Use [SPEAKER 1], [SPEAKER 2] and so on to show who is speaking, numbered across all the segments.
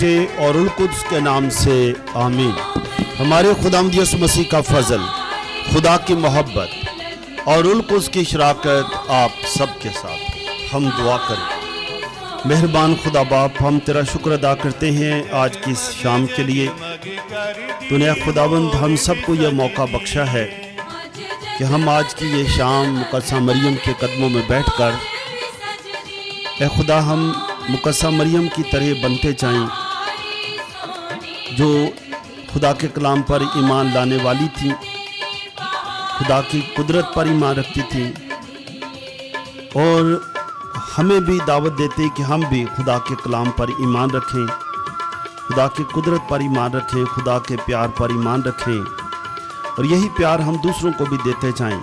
[SPEAKER 1] बेटे और rule Quds के नाम से आमीन। हमारे खुदावंद यीशु मसीह का फजल, खुदा की मोहब्बत और रुल कुद्स की शराकत आप सबके साथ। हम दुआ करें। मेहरबान खुदा बाप, हम तेरा शुक्र अदा करते हैं आज की इस शाम के लिए। तूने खुदावंद हम सबको यह मौका बख्शा है कि हम आज की ये शाम मुकद्दसा मरियम के कदमों में बैठकर, ए खुदा, हम मुकद्दसा मरियम की तरह बनते जाएं, जो खुदा के कलाम पर ईमान लाने वाली थी, खुदा की कुदरत पर ईमान रखती थी, और हमें भी दावत देते कि हम भी खुदा के कलाम पर ईमान रखें, खुदा की कुदरत पर ईमान रखें, खुदा के प्यार पर ईमान रखें, और यही प्यार हम दूसरों को भी देते जाएं।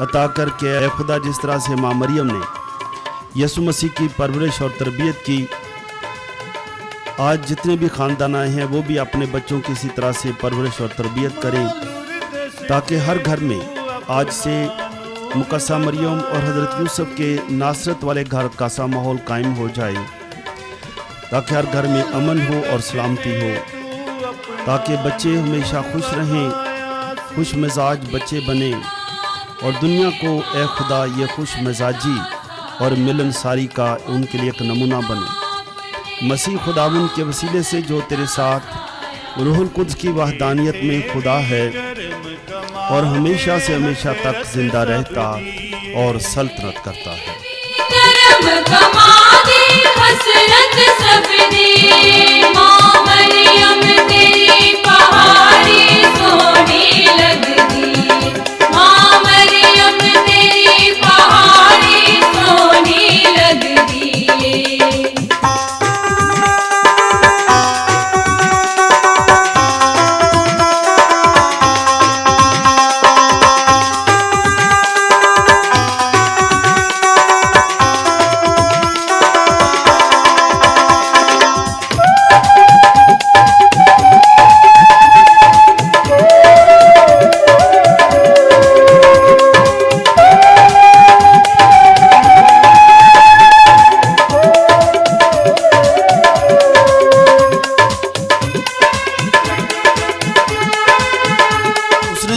[SPEAKER 1] अता करके ए खुदा, जिस तरह से माँ मरियम ने यीशु मसीह की परवरिश और तरबियत की, आज जितने भी ख़ानदान आए हैं वो भी अपने बच्चों की इसी तरह से परवरिश और तरबियत करें, ताकि हर घर में आज से मुकद्दसा मरियम और हज़रत यूसुफ के नासरत वाले घर का सा माहौल कायम हो जाए, ताकि हर घर में अमन हो और सलामती हो, ताकि बच्चे हमेशा खुश रहें, खुश मिजाज बच्चे बने, और दुनिया को ए खुदा ये खुश मिजाजी और मिलनसारी का उनके लिए एक नमूना बने। मसीह खुदावंद के वसीले से जो तेरे साथ रूहुल कुद्स की वहदानियत में खुदा है और हमेशा से हमेशा तक जिंदा रहता और सल्तनत करता है।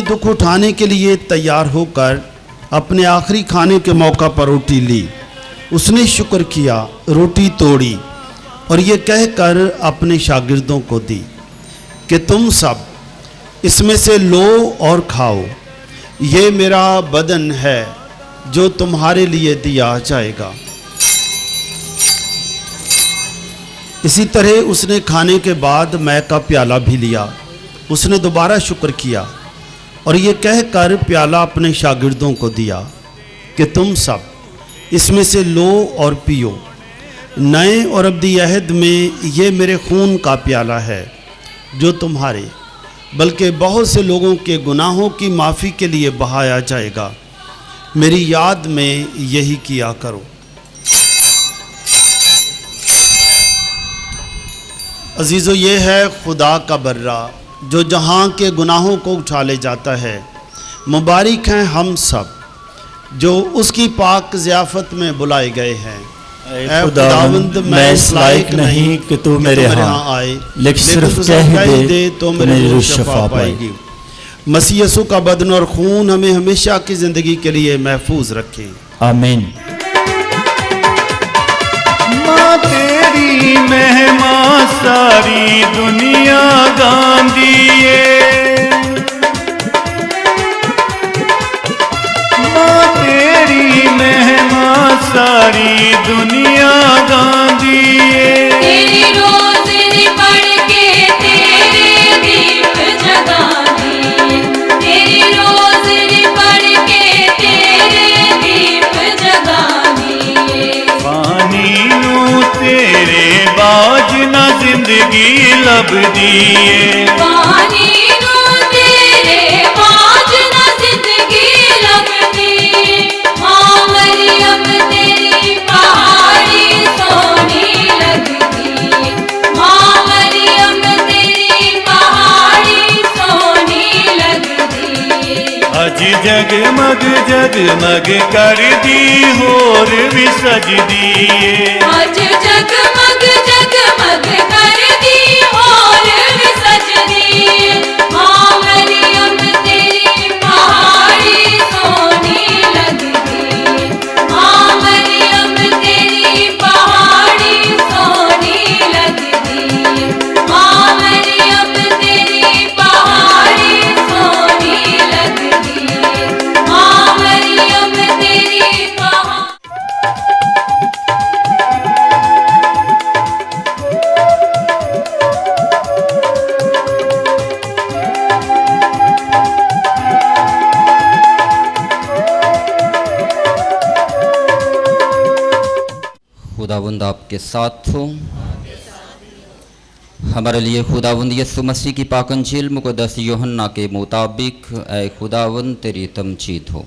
[SPEAKER 1] दुख उठाने के लिए तैयार होकर अपने आखिरी खाने के मौका पर रोटी ली। उसने शुक्र किया, रोटी तोड़ी और ये कहकर अपने शागिर्दों को दी कि तुम सब इसमें से लो और खाओ, ये मेरा बदन है जो तुम्हारे लिए दिया जाएगा। इसी तरह उसने खाने के बाद मैं का प्याला भी लिया। उसने दोबारा शुक्र किया और ये कहकर प्याला अपने शागिर्दों को दिया कि तुम सब इसमें से लो और पियो, नए और अब्दी अहद में ये मेरे खून का प्याला है जो तुम्हारे बल्कि बहुत से लोगों के गुनाहों की माफ़ी के लिए बहाया जाएगा। मेरी याद में यही किया करो। अजीज़ो, ये है खुदा का बर्रा जो जहाँ के गुनाहों को उठा ले जाता है। मुबारक हैं हम सब जो उसकी पाक ज़ियाफ़त में बुलाए गए हैं। ऐ खुदावंद, मैं इस लायक नहीं कि तू मेरे यहाँ आए, लेकिन सिर्फ कह दे तो मेरी रूह शफा पाएगी। मसीह यीशु का बदन और खून हमें हमेशा की ज़िंदगी के लिए महफूज रखे। आमीन।
[SPEAKER 2] माँ तेरी महिमा सारी दुनिया गांधी है, माँ तेरी महिमा सारी दुनिया गांधी है।
[SPEAKER 3] तेरी रोज़नी पढ़ के तेरे दीप जगानी, तेरी रोज़नी पढ़ के तेरे दीप जगानी।
[SPEAKER 2] पानी नू तेरे बाज ना जिंदगी लभदी है,
[SPEAKER 3] पानी नू तेरे बाज ना जिंदगी लभदी। माँ मरियम तेरी पहाड़ी सोनी लगदी, माँ मरियम तेरी पहाड़ी सोनी लगदी।
[SPEAKER 2] अज जगमग जगमग कर दी होर भी सजदी है,
[SPEAKER 3] अज जगमग जगमग जग कर दी और भी सज दिए। माँ मरियम तेरी पहाड़ी सोनी लगती है। माँ मरियम तेरी पहाड़ी सोनी लगती है। माँ मरियम तेरी पहाड़ी सोनी लगती है। माँ मरियम तेरी पहाड़ी।
[SPEAKER 4] खुदावंद आपके साथ हो। हमारे लिए खुदावंद यीशु मसीह की पाक अंजील मुक़द्दस यूहन्ना के मुताबिक ऐ खुदावंद तेरी तमजीद हो।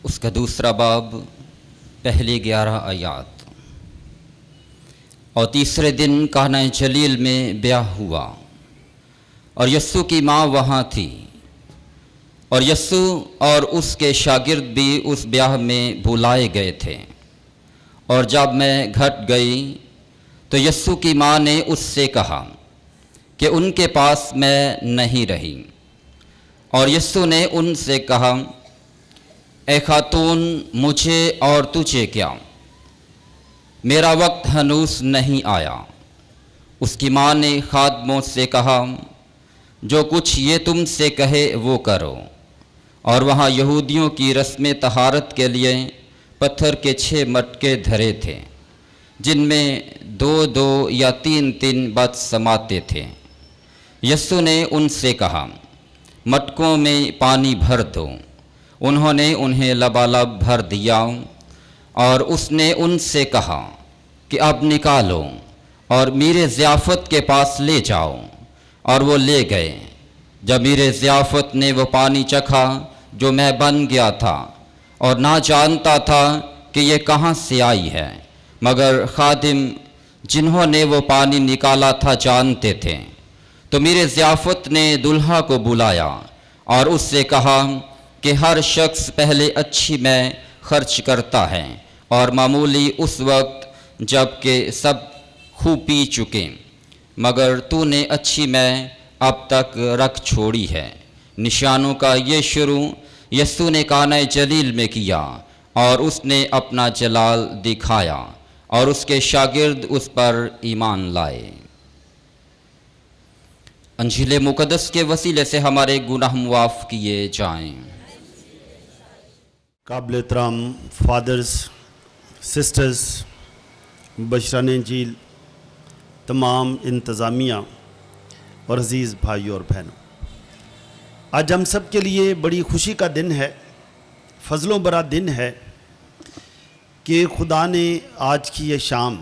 [SPEAKER 4] उसका दूसरा बाब पहली 11 आयात। और तीसरे दिन काना जलील में ब्याह हुआ और यस्सु की माँ वहाँ थी और यस्सु और उसके शागिर्द भी उस ब्याह में बुलाए गए थे। और जब मैं घट गई तो यस्सु की माँ ने उससे कहा कि उनके पास मैं नहीं रही। और यस्सु ने उनसे कहा, ए खातून, मुझे और तुझे क्या, मेरा वक्त हनूस नहीं आया। उसकी माँ ने खादमों से कहा, जो कुछ ये तुमसे कहे वो करो। और वहाँ यहूदियों की रस्म तहारत के लिए पत्थर के 6 मटके धरे थे, जिनमें 2-2 या 3-3 बत समाते थे। यस्सु ने उनसे कहा, मटकों में पानी भर दो। उन्होंने उन्हें लबालब भर दिया। और उसने उनसे कहा कि अब निकालो और मेरे ज़ियाफ़त के पास ले जाओ। और वो ले गए। जब मेरे ज़ियाफ़त ने वो पानी चखा जो मैं बन गया था और ना जानता था कि ये कहाँ से आई है, मगर खादिम जिन्होंने वो पानी निकाला था जानते थे, तो मेरे ज़ियाफ़त ने दुल्हा को बुलाया और उससे कहा कि हर शख्स पहले अच्छी में खर्च करता है और मामूली उस वक्त जब के सब खूब पी चुके, मगर तूने अच्छी में अब तक रख छोड़ी है। निशानों का ये शुरू यस्सु ने काना जलील में किया और उसने अपना जलाल दिखाया और उसके शागिर्द उस पर ईमान लाए। अंजील मुक़द्दस के वसीले से हमारे गुनाह मुआफ़ किए जाएं।
[SPEAKER 1] काबिल एहतराम फादर्स, सिस्टर्स, बशरान इंजील, तमाम इंतज़ामिया और अज़ीज़ भाइयों और बहनों, आज हम सब के लिए बड़ी खुशी का दिन है, फजलों भरा दिन है कि खुदा ने आज की ये शाम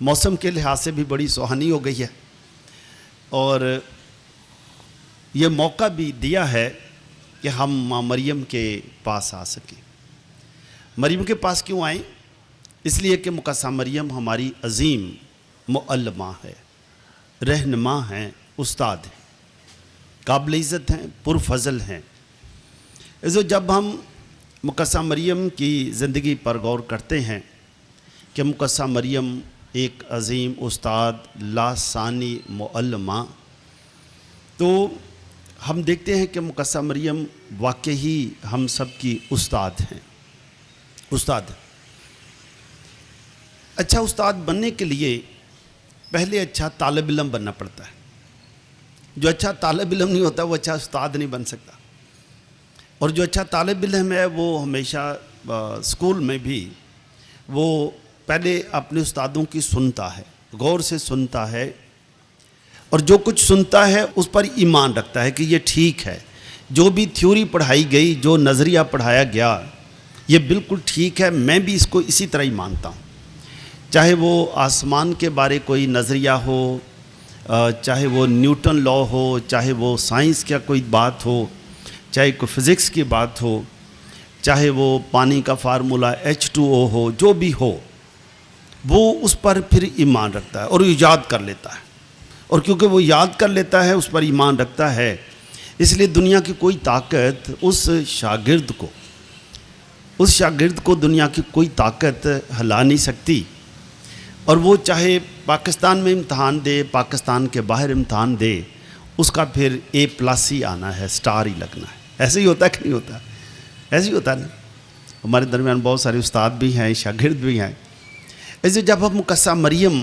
[SPEAKER 1] मौसम के लिहाज से भी बड़ी सुहानी हो गई है और ये मौका भी दिया है कि हम माँ मरियम के पास आ सकें। मरियम के पास क्यों आएँ? इसलिए कि मुकद्दसा मरियम हमारी अज़ीम मुअल्लिमा है, रहनुमा हैं, उस्ताद हैं, काबिल इज़्ज़त हैं, पुरफ़ज़ल हैं। इसलिए जब हम मुकद्दसा मरियम की ज़िंदगी पर गौर करते हैं कि मुकद्दसा मरियम एक अज़ीम उस्ताद, लासानी मुअल्लिमा, तो हम देखते हैं कि मुकद्दसा मरियम वाकई ही हम सब की उस्ताद हैं, उस्ताद। अच्छा उस्ताद बनने के लिए पहले अच्छा तालिब इल्म बनना पड़ता है। जो अच्छा तालिब इल्म नहीं होता वो अच्छा उस्ताद नहीं बन सकता। और जो अच्छा तालिब इल्म है वो हमेशा स्कूल में भी वो पहले अपने उस्तादों की सुनता है, गौर से सुनता है और जो कुछ सुनता है उस पर ईमान रखता है कि ये ठीक है, जो भी थ्योरी पढ़ाई गई, जो नज़रिया पढ़ाया गया, ये बिल्कुल ठीक है, मैं भी इसको इसी तरह ही मानता हूँ। चाहे वो आसमान के बारे कोई नज़रिया हो, चाहे वो न्यूटन लॉ हो, चाहे वो साइंस का कोई बात हो, चाहे कोई फ़िज़िक्स की बात हो, चाहे वो पानी का फार्मूला H2O हो, जो भी हो, वो उस पर फिर ईमान रखता है और वो याद कर लेता है। और क्योंकि वो याद कर लेता है, उस पर ईमान रखता है, इसलिए दुनिया की कोई ताकत उस शागिर्द को दुनिया की कोई ताकत हिला नहीं सकती। और वो चाहे पाकिस्तान में इम्तहान दे, पाकिस्तान के बाहर इम्तहान दे, उसका फिर A+ ही आना है, स्टार ही लगना है। ऐसे ही होता है कि नहीं होता? ऐसे ही होता है ना। हमारे दरमियान बहुत सारे उस्ताद भी हैं, शागिर्द भी हैं। ऐसे जब हम मुकस्सा मरियम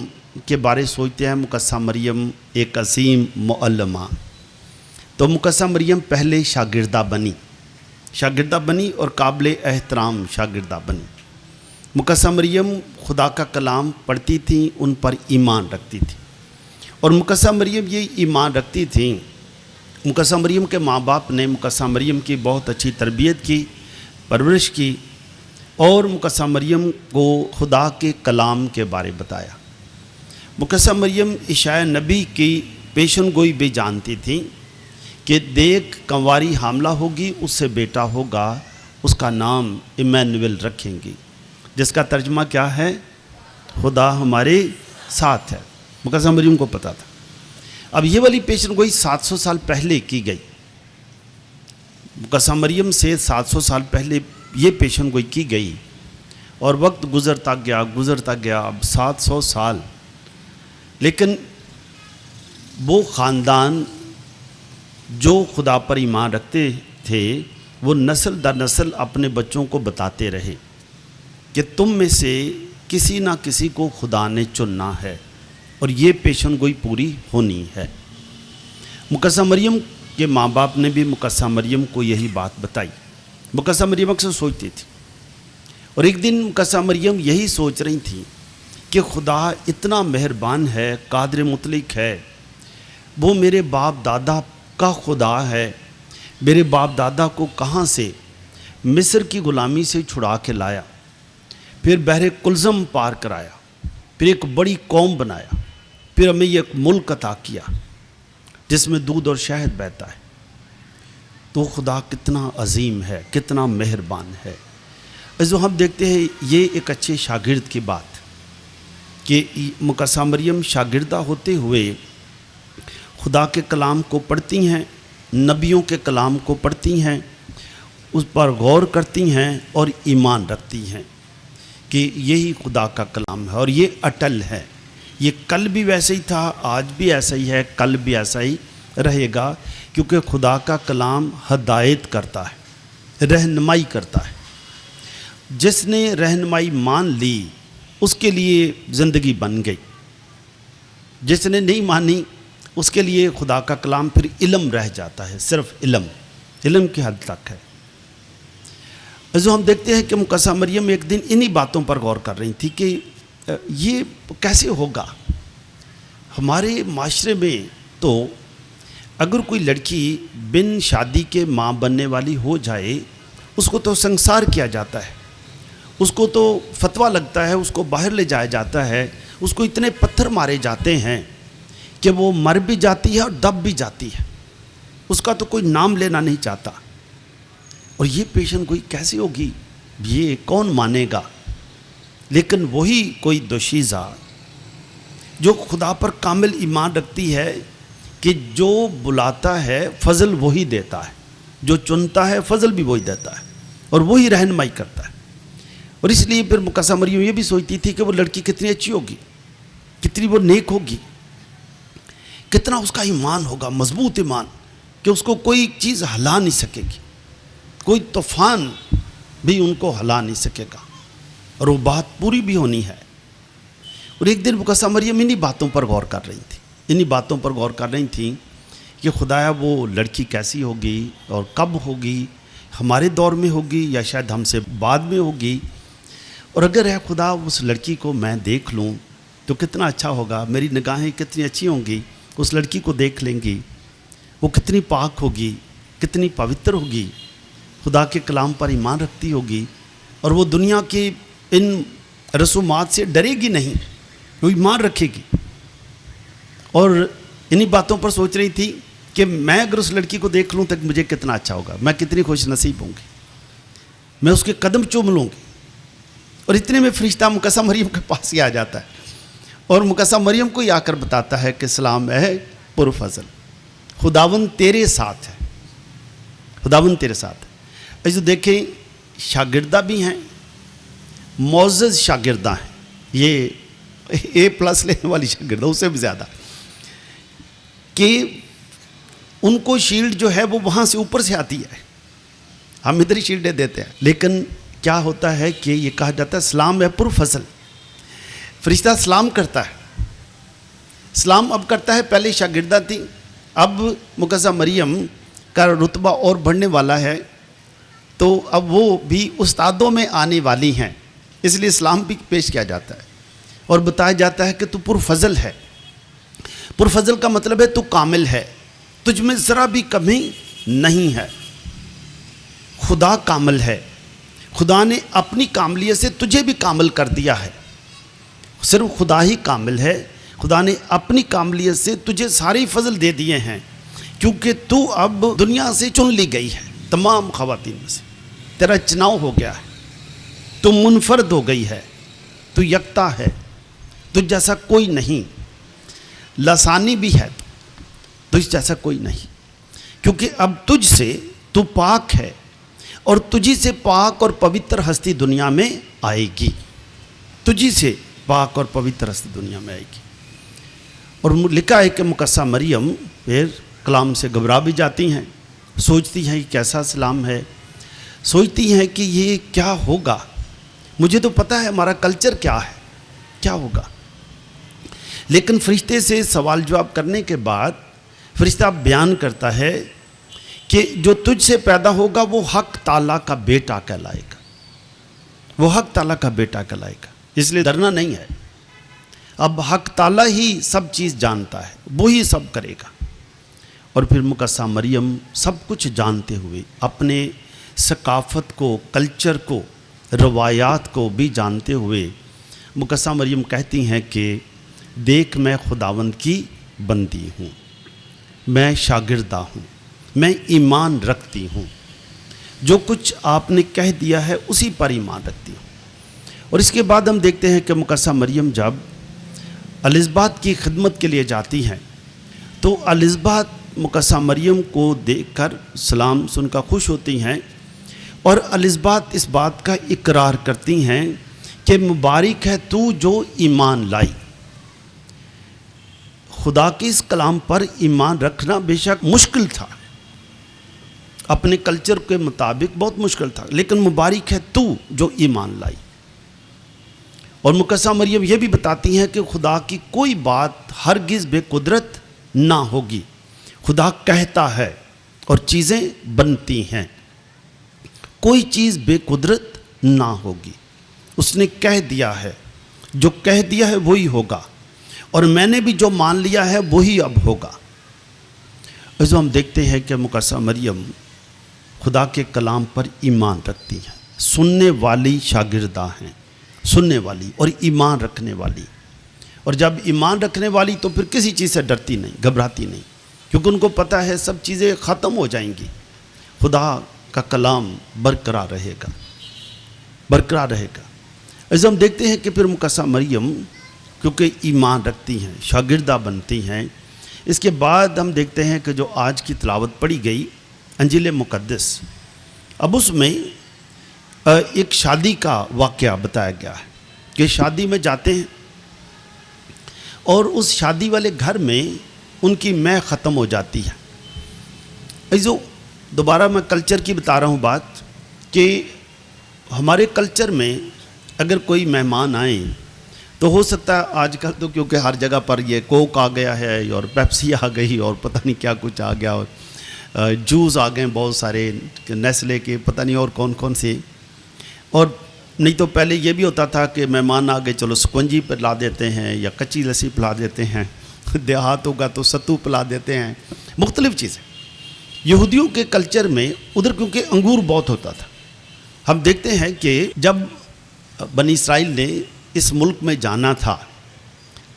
[SPEAKER 1] के बारे सोचते हैं, मुकस्सा मरियम एक अजीम मुअल्लिमा, तो मुकस्सा मरियम पहले शागिर्दा बनी और काबिल एहतराम शागिर्दा बनी। मुकस्सा मरियम खुदा का कलाम पढ़ती थी, उन पर ईमान रखती थी। और मुकस्सा मरियम ये ईमान रखती थी, मुकस्सा मरियम के माँ बाप ने मुकस्सा मरियम की बहुत अच्छी तरबियत की, परवरिश की, और मुकस्सा मरियम को खुदा के कलाम के बारे बताया। मुकस्सा मरियम इशाया नबी की पेशन गोई भी जानती थी कि देख कंवारी हामला होगी, उससे बेटा होगा, उसका नाम इमैनुअल रखेंगी, जिसका तर्जमा क्या है? खुदा हमारे साथ है। मुकस्सा मरियम को पता था। अब ये वाली पेशन गोई 700 साल पहले की गई। मुकस्सा मरियम से 700 साल पहले ये पेशन गोई की गई, और वक्त गुज़रता गया, अब 700 साल। लेकिन वो ख़ानदान जो खुदा पर ईमान रखते थे, वो नस्ल दर नस्ल अपने बच्चों को बताते रहे कि तुम में से किसी ना किसी को खुदा ने चुनना है और ये पेशन गोई पूरी होनी है। मुकस्सा मरियम के माँ बाप ने भी मुकस्सा मरियम को यही बात बताई। मुकस्सा मरियम अक्सर सोचती थी, और एक दिन मुकस्सा मरियम यही सोच रही थी कि खुदा इतना मेहरबान है, कादिर मुतलिक है, वो मेरे बाप दादा का खुदा है। मेरे बाप दादा को कहाँ से मिस्र की ग़ुलामी से छुड़ा के लाया, फिर बहरे कुलज़म पार कराया, फिर एक बड़ी कौम बनाया, फिर हमें ये एक मुल्क अता किया जिसमें दूध और शहद बहता है। तो खुदा कितना अजीम है, कितना मेहरबान है। जो हम देखते हैं ये एक अच्छे शागिर्द की बात कि मुकस्सा मरियम शागिर्दा होते हुए खुदा के कलाम को पढ़ती हैं, नबियों के कलाम को पढ़ती हैं, उस पर गौर करती हैं और ईमान रखती हैं कि यही खुदा का कलाम है और ये अटल है। ये कल भी वैसे ही था, आज भी ऐसा ही है, कल भी ऐसा ही रहेगा, क्योंकि खुदा का कलाम हदायत करता है, रहनुमाई करता है। जिसने रहनुमाई मान ली उसके लिए ज़िंदगी बन गई, जिसने नहीं मानी उसके लिए खुदा का कलाम फिर इल्म रह जाता है, सिर्फ इल्म की हद तक है। जो हम देखते हैं कि मुकस्सा मरियम एक दिन इन्हीं बातों पर गौर कर रही थी कि ये कैसे होगा। हमारे माशरे में तो अगर कोई लड़की बिन शादी के माँ बनने वाली हो जाए, उसको तो संसार किया जाता है, उसको तो फतवा लगता है, उसको बाहर ले जाया जाता है, उसको इतने पत्थर मारे जाते हैं कि वो मर भी जाती है और दब भी जाती है, उसका तो कोई नाम लेना नहीं चाहता। और ये पेशन कोई कैसी होगी, ये कौन मानेगा। लेकिन वही कोई दोशीज़ा जो खुदा पर कामिल ईमान रखती है कि जो बुलाता है फजल वही देता है, जो चुनता है फजल भी वही देता है, और वही रहनुमाई करता है। और इसलिए फिर मुकस्सा मरियम ये भी सोचती थी कि वो लड़की कितनी अच्छी होगी, कितनी वो नेक होगी, कितना उसका ईमान होगा, मजबूत ईमान, कि उसको कोई चीज़ हिला नहीं सकेगी, कोई तूफान भी उनको हिला नहीं सकेगा, और वो बात पूरी भी होनी है। और एक दिन मुकस्सा मरियम इन्हीं बातों पर गौर कर रही थी, इन्हीं बातों पर गौर कर रही थी कि खुदाया वो लड़की कैसी होगी और कब होगी, हमारे दौर में होगी या शायद हमसे बाद में होगी, और अगर है खुदा उस लड़की को मैं देख लूँ तो कितना अच्छा होगा, मेरी निगाहें कितनी अच्छी होंगी, उस लड़की को देख लेंगी, वो कितनी पाक होगी, कितनी पवित्र होगी, खुदा के कलाम पर ईमान रखती होगी, और वो दुनिया के इन रसूमात से डरेगी नहीं, वो ईमान रखेगी। और इन्हीं बातों पर सोच रही थी कि मैं अगर उस लड़की को देख लूँ तो मुझे कितना अच्छा होगा, मैं कितनी खुश नसीब होंगी। मैं उसके कदम चूम लूँगी। और इतने में फरिश्ता मुकस्सा मरियम के पास ही आ जाता है और मुकस्सा मरियम को ही आकर बताता है कि सलाम है पुरफजल, खुदावन तेरे साथ है, खुदावन तेरे साथ है। जो देखें शागिर्दा भी हैं, मोअज़्ज़ज़ शागिर्दा हैं, ये A+ लेने वाली शागिर्दा उससे भी ज़्यादा, कि उनको शील्ड जो है वो वहाँ से ऊपर से आती है, हम इधर ही शील्डें देते हैं। लेकिन क्या होता है कि ये कहा जाता है सलाम है पुरफजल, फरिश्ता सलाम करता है। सलाम अब करता है, पहले शागिर्दा थी, अब मुकस्सा मरियम का रुतबा और बढ़ने वाला है, तो अब वो भी उस्तादों में आने वाली हैं, इसलिए सलाम भी पेश किया जाता है और बताया जाता है कि तू पुरफजल है। पुरफजल का मतलब है तू कामिल है, तुझ में ज़रा भी कमी नहीं है। खुदा कामिल है, खुदा ने अपनी कामलियत से तुझे भी कामिल कर दिया है। सिर्फ खुदा ही कामिल है, खुदा ने अपनी कामलियत से तुझे सारे फजल दे दिए हैं, क्योंकि तू अब दुनिया से चुन ली गई है, तमाम ख़वातीन में से तेरा चुनाव हो गया है, तू मुनफरद हो गई है, तू यकता है, तुझ जैसा कोई नहीं, लसानी भी है, तुझ जैसा कोई नहीं, क्योंकि अब तुझ से तू पाक है और तुझी से पाक और पवित्र हस्ती दुनिया में आएगी, तुझी से पाक और पवित्र हस्ती दुनिया में आएगी। और लिखा है कि मुकस्सा मरियम फिर कलाम से घबरा भी जाती हैं, सोचती हैं कि कैसा सलाम है, सोचती हैं कि ये क्या होगा, मुझे तो पता है हमारा कल्चर क्या है, क्या होगा। लेकिन फरिश्ते से सवाल जवाब करने के बाद फरिश्ता बयान करता है कि जो तुझसे पैदा होगा वो हक ताला का बेटा कहलाएगा, वो हक ताला का बेटा कहलाएगा, इसलिए डरना नहीं है। अब हक ताला ही सब चीज़ जानता है, वो ही सब करेगा। और फिर मुकस्सा मरियम सब कुछ जानते हुए, अपने सकाफ़त को, कल्चर को, रवायात को भी जानते हुए मुकस्सा मरियम कहती हैं कि देख मैं खुदावंद की बंदी हूँ, मैं शागिर्दा हूँ, मैं ईमान रखती हूँ, जो कुछ आपने कह दिया है उसी पर ईमान रखती हूँ। और इसके बाद हम देखते हैं कि मुकस्सा मरियम जब एलिज़ाबेथ की खिदमत के लिए जाती हैं तो एलिज़ाबेथ मुकस्सा मरियम को देखकर सलाम सुनकर खुश होती हैं और एलिज़ाबेथ इस बात का इकरार करती हैं कि मुबारक है तू जो ईमान लाई। खुदा के इस कलाम पर ईमान रखना बेशक मुश्किल था, अपने कल्चर के मुताबिक बहुत मुश्किल था, लेकिन मुबारक है तू जो ईमान लाई। और मुकस्सा मरियम ये भी बताती हैं कि खुदा की कोई बात हरगिज़ बेकुदरत ना होगी, खुदा कहता है और चीज़ें बनती हैं, कोई चीज़ बेकुदरत ना होगी, उसने कह दिया है, जो कह दिया है वही होगा, और मैंने भी जो मान लिया है वही अब होगा। जो हम देखते हैं कि मुकस्सा मरियम खुदा के कलाम पर ईमान रखती हैं, सुनने वाली शागिर्दा हैं, सुनने वाली और ईमान रखने वाली। और जब ईमान रखने वाली तो फिर किसी चीज़ से डरती नहीं, घबराती नहीं, क्योंकि उनको पता है सब चीज़ें ख़त्म हो जाएंगी, खुदा का कलाम बरकरार रहेगा, बरकरार रहेगा। ऐसे हम देखते हैं कि फिर मुकस्सा मरियम क्योंकि ईमान रखती हैं, शागिर्दा बनती हैं। इसके बाद हम देखते हैं कि जो आज की तिलावत पढ़ी गई अंजील मुक़द्दस, अब उसमें एक शादी का वाक़या बताया गया है कि शादी में जाते हैं और उस शादी वाले घर में उनकी मैं ख़त्म हो जाती है। जो दोबारा मैं कल्चर की बता रहा हूँ बात, कि हमारे कल्चर में अगर कोई मेहमान आए तो हो सकता है आजकल तो क्योंकि हर जगह पर ये कोक आ गया है और पेप्सी आ गई और पता नहीं क्या कुछ आ गया, और जूस आ गए बहुत सारे, नेस्ले के पता नहीं और कौन कौन से। और नहीं तो पहले ये भी होता था कि मेहमान आ गए चलो स्पंजी पिला देते हैं या कच्ची लस्सी पिला देते हैं, देहात होगा तो सत्तू पिला देते हैं, मुख्तलिफ़ चीज़ें। यहूदियों के कल्चर में उधर क्योंकि अंगूर बहुत होता था, हम देखते हैं कि जब बनी इसराइल ने इस मुल्क में जाना था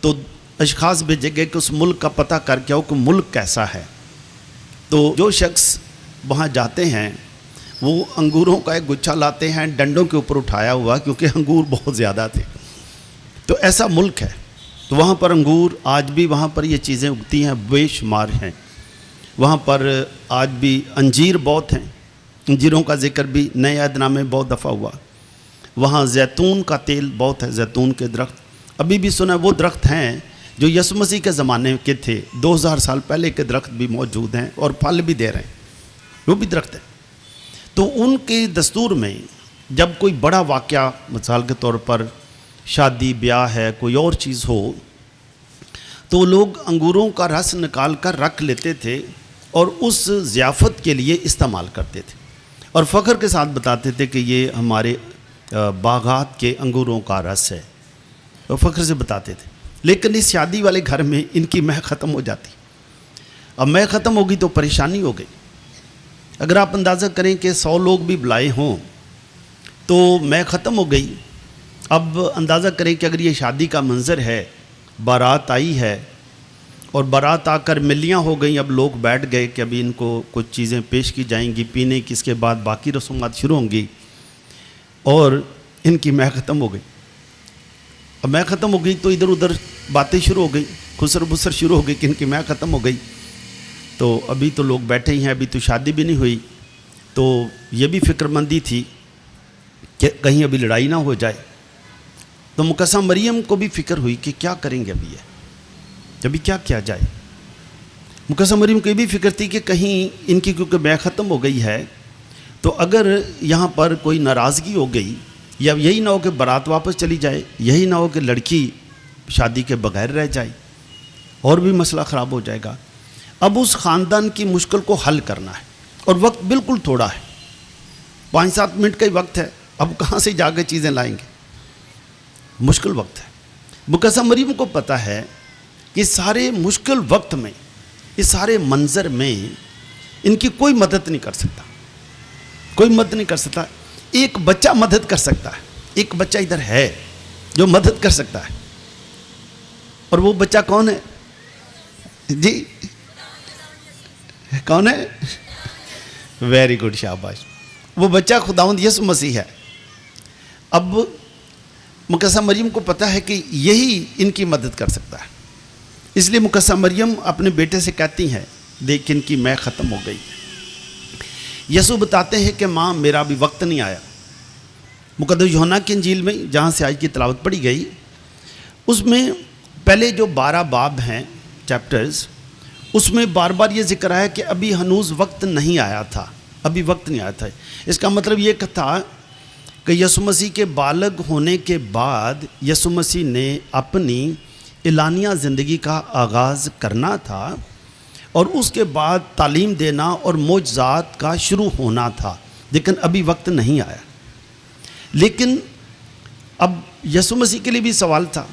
[SPEAKER 1] तो अशख़ास भेजे गए कि उस मुल्क का पता करके आओ कि मुल्क कैसा है। तो जो शख्स वहाँ जाते हैं वो अंगूरों का एक गुच्छा लाते हैं डंडों के ऊपर उठाया हुआ, क्योंकि अंगूर बहुत ज़्यादा थे। तो ऐसा मुल्क है, तो वहाँ पर अंगूर आज भी वहाँ पर ये चीज़ें उगती हैं, बेशुमार हैं। वहाँ पर आज भी अंजीर बहुत हैं, अंजीरों का जिक्र भी नए अहदनामे में बहुत दफ़ा हुआ। वहाँ जैतून का तेल बहुत है, जैतून के दरख्त अभी भी सुना, वो दरख्त हैं जो यसु मसीह के ज़माने के थे, 2000 साल पहले के दरख्त भी मौजूद हैं और फल भी दे रहे हैं, वो भी दरख्त हैं। तो उनके दस्तूर में जब कोई बड़ा वाक़या, मिसाल के तौर पर शादी ब्याह है, कोई और चीज़ हो, तो लोग अंगूरों का रस निकाल कर रख लेते थे और उस ज़ियाफ़त के लिए इस्तेमाल करते थे और फ़ख्र के साथ बताते थे कि ये हमारे बागात के अंगूरों का रस है, तो फ़ख्र से बताते थे। लेकिन इस शादी वाले घर में इनकी मह ख़त्म हो जाती। अब मह ख़त्म होगी तो परेशानी हो गई। अगर आप अंदाज़ा करें कि 100 लोग भी बुलाए हों तो मह ख़त्म हो गई। अब अंदाज़ा करें कि अगर ये शादी का मंज़र है, बारात आई है और बारात आकर मिलियाँ हो गई, अब लोग बैठ गए कि अभी इनको कुछ चीज़ें पेश की जाएंगी पीने की, इसके बाद बाकी रसूमात शुरू होंगी और इनकी मह ख़त्म हो गई। अब मह ख़त्म हो गई तो इधर उधर बातें शुरू हो गई, खुसर बुसर शुरू हो गई कि इनकी मह ख़त्म हो गई। तो अभी तो लोग बैठे ही हैं, अभी तो शादी भी नहीं हुई, तो ये भी फ़िक्रमंदी थी कि कहीं अभी लड़ाई ना हो जाए। तो मुकस्सा मरियम को भी फ़िक्र हुई कि क्या करेंगे अभी क्या किया जाए। मुकस्सा मरियम को भी फ़िक्र थी कि कहीं इनकी क्योंकि मह ख़त्म हो गई है, तो अगर यहाँ पर कोई नाराज़गी हो गई या यही ना हो कि बारात वापस चली जाए, यही ना हो कि लड़की शादी के बगैर रह जाए और भी मसला ख़राब हो जाएगा। अब उस ख़ानदान की मुश्किल को हल करना है और वक्त बिल्कुल थोड़ा है, 5-7 मिनट का ही वक्त है। अब कहाँ से जाकर चीज़ें लाएंगे, मुश्किल वक्त है। मुकस्सा मरियम को पता है कि सारे मुश्किल वक्त में, इस सारे मंज़र में इनकी कोई मदद नहीं कर सकता, कोई मदद नहीं कर सकता। एक बच्चा मदद कर सकता है, एक बच्चा इधर है जो मदद कर सकता है। और वो बच्चा कौन है जी? कौन है? वेरी गुड, शाबाश। वो बच्चा खुदावंद यसु मसीह है। अब मुकस्सा मरियम को पता है कि यही इनकी मदद कर सकता है, इसलिए मुकस्सा मरियम अपने बेटे से कहती हैं, देख इनकी मैं ख़त्म हो गई। यसु बताते हैं कि माँ मेरा अभी वक्त नहीं आया। मुक़द्दस यूहन्ना की इंजील में जहाँ से आज की तिलावत पढ़ी गई, उसमें पहले जो 12 बाब हैं, चैप्टर्स, उसमें बार बार ये जिक्र आया कि अभी हनूज़ वक्त नहीं आया था, अभी वक्त नहीं आया था। इसका मतलब ये था कि यसु मसीह के बालग होने के बाद यसु मसीह ने अपनी इलानिया ज़िंदगी का आगाज़ करना था और उसके बाद तालीम देना और मोजज़ात का शुरू होना था, लेकिन अभी वक्त नहीं आया। लेकिन अब यसु मसीह के लिए भी सवाल था,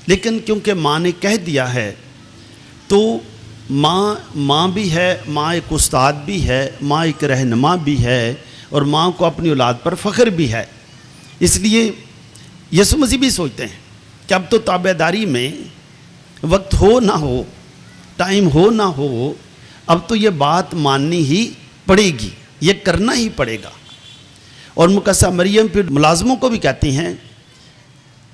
[SPEAKER 1] लेकिन क्योंकि माँ ने कह दिया है, तो माँ भी है, माँ एक उस्ताद भी है, माँ एक रहनुमा भी है और माँ को अपनी औलाद पर फ़ख्र भी है। इसलिए यसु मसीह भी सोचते हैं कि अब तो ताबेदारी में वक्त हो ना हो, टाइम हो ना हो, अब तो ये बात माननी ही पड़ेगी, ये करना ही पड़ेगा। और मुकस्सा मरियम फिर मुलाजमों को भी कहती हैं।